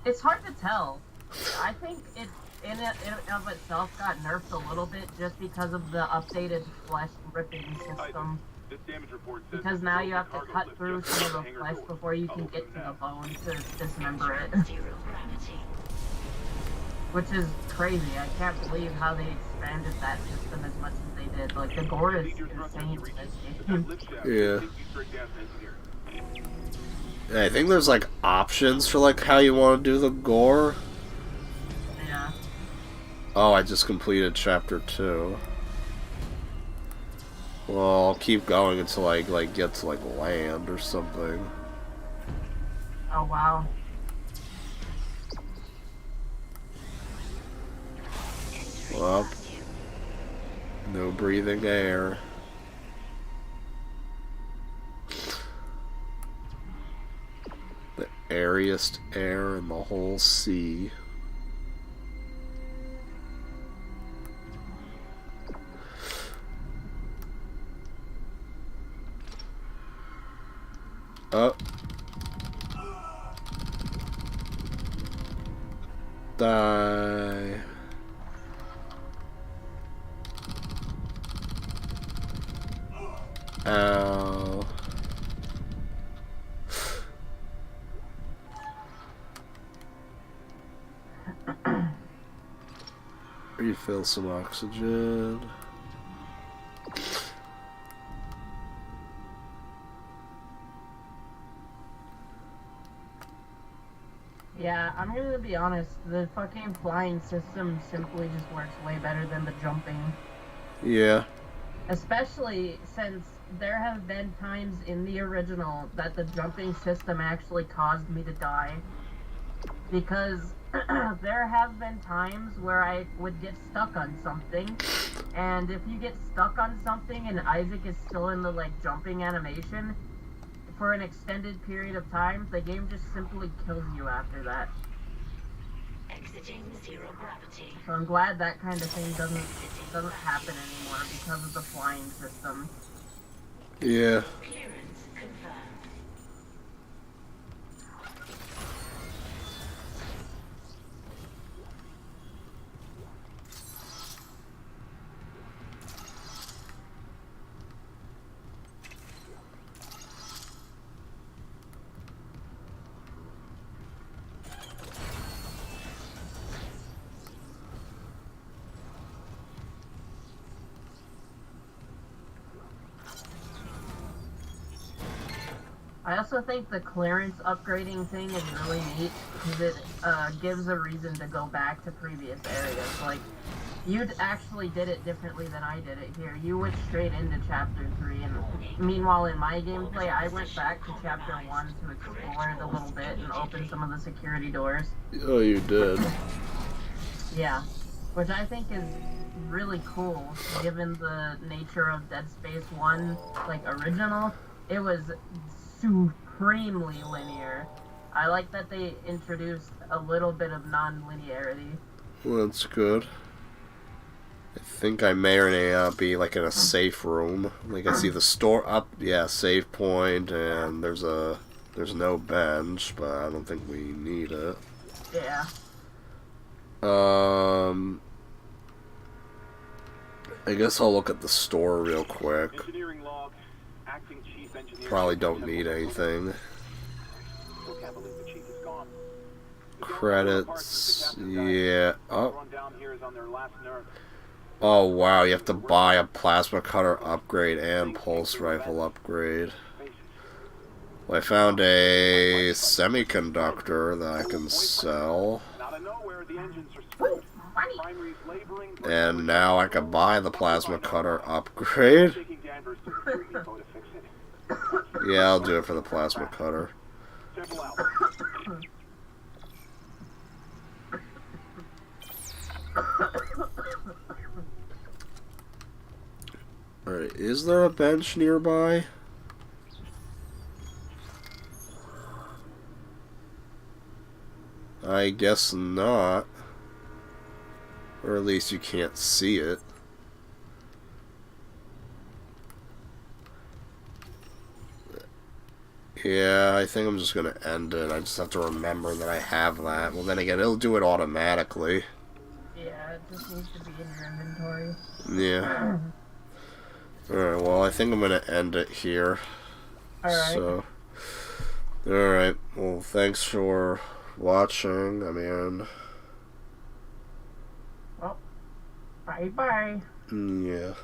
It's hard to tell. I think it in of itself got nerfed a little bit just because of the updated flesh ripping system. This damage report says Because now you have to cut through some of the flesh before you can get to the bone to dismember it. Which is crazy. I can't believe how they expanded that system as much as they did. Like, the gore is insane in this game. Yeah. I think there's like options for like how you want to do the gore. Yeah. Oh, I just completed chapter 2. Well, I'll keep going until I get to like land or something. Oh wow. Well, no breathing air. The airiest air in the whole sea. Oh. Die. Ow. Refill some oxygen. Yeah, I'm gonna be honest, the fucking flying system simply just works way better than the jumping. Yeah. Especially since there have been times in the original that the jumping system actually caused me to die. Because there have been times where I would get stuck on something, and if you get stuck on something and Isaac is still in the, like, jumping animation, for an extended period of time, the game just simply kills you after that. Exiting zero gravity. So I'm glad that kind of thing doesn't happen anymore because of the flying system. Yeah. Clearance confirmed. I also think the clearance upgrading thing is really neat because it gives a reason to go back to previous areas. Like, you actually did it differently than I did it here. You went straight into Chapter 3, and meanwhile in my gameplay, I went back to Chapter 1 to explore it a little bit and open some of the security doors. Oh, you did. Yeah, which I think is really cool, given the nature of Dead Space 1, like, original. It was supremely linear. I like that they introduced a little bit of non-linearity. Well, that's good. I think I may or may not be like in a safe room. Like I see the store up, yeah, save point, and there's no bench, but I don't think we need it. Yeah. I guess I'll look at the store real quick. Engineering log. Acting chief engineer. Probably don't need anything. Still can't believe the chief is gone. Credits, yeah. Oh. Run down here is on their last nerve. Oh wow, you have to buy a plasma cutter upgrade and pulse rifle upgrade. Well, I found a semiconductor that I can sell. Out of nowhere, the engines are screwed. Money. Primary's laboring. And now I can buy the plasma cutter upgrade. Taking Danvers to the Fuel Depot to fix it. Yeah, I'll do it for the plasma cutter. Sample out. Alright, is there a bench nearby? I guess not. Or at least you can't see it. Yeah, I think I'm just gonna end it. I just have to remember that I have that. Well, then again, it'll do it automatically. Yeah, it just needs to be in your inventory. Yeah. Alright, well, I think I'm gonna end it here. Alright. So, alright. Well, thanks for watching. I mean, Well, bye-bye. yeah.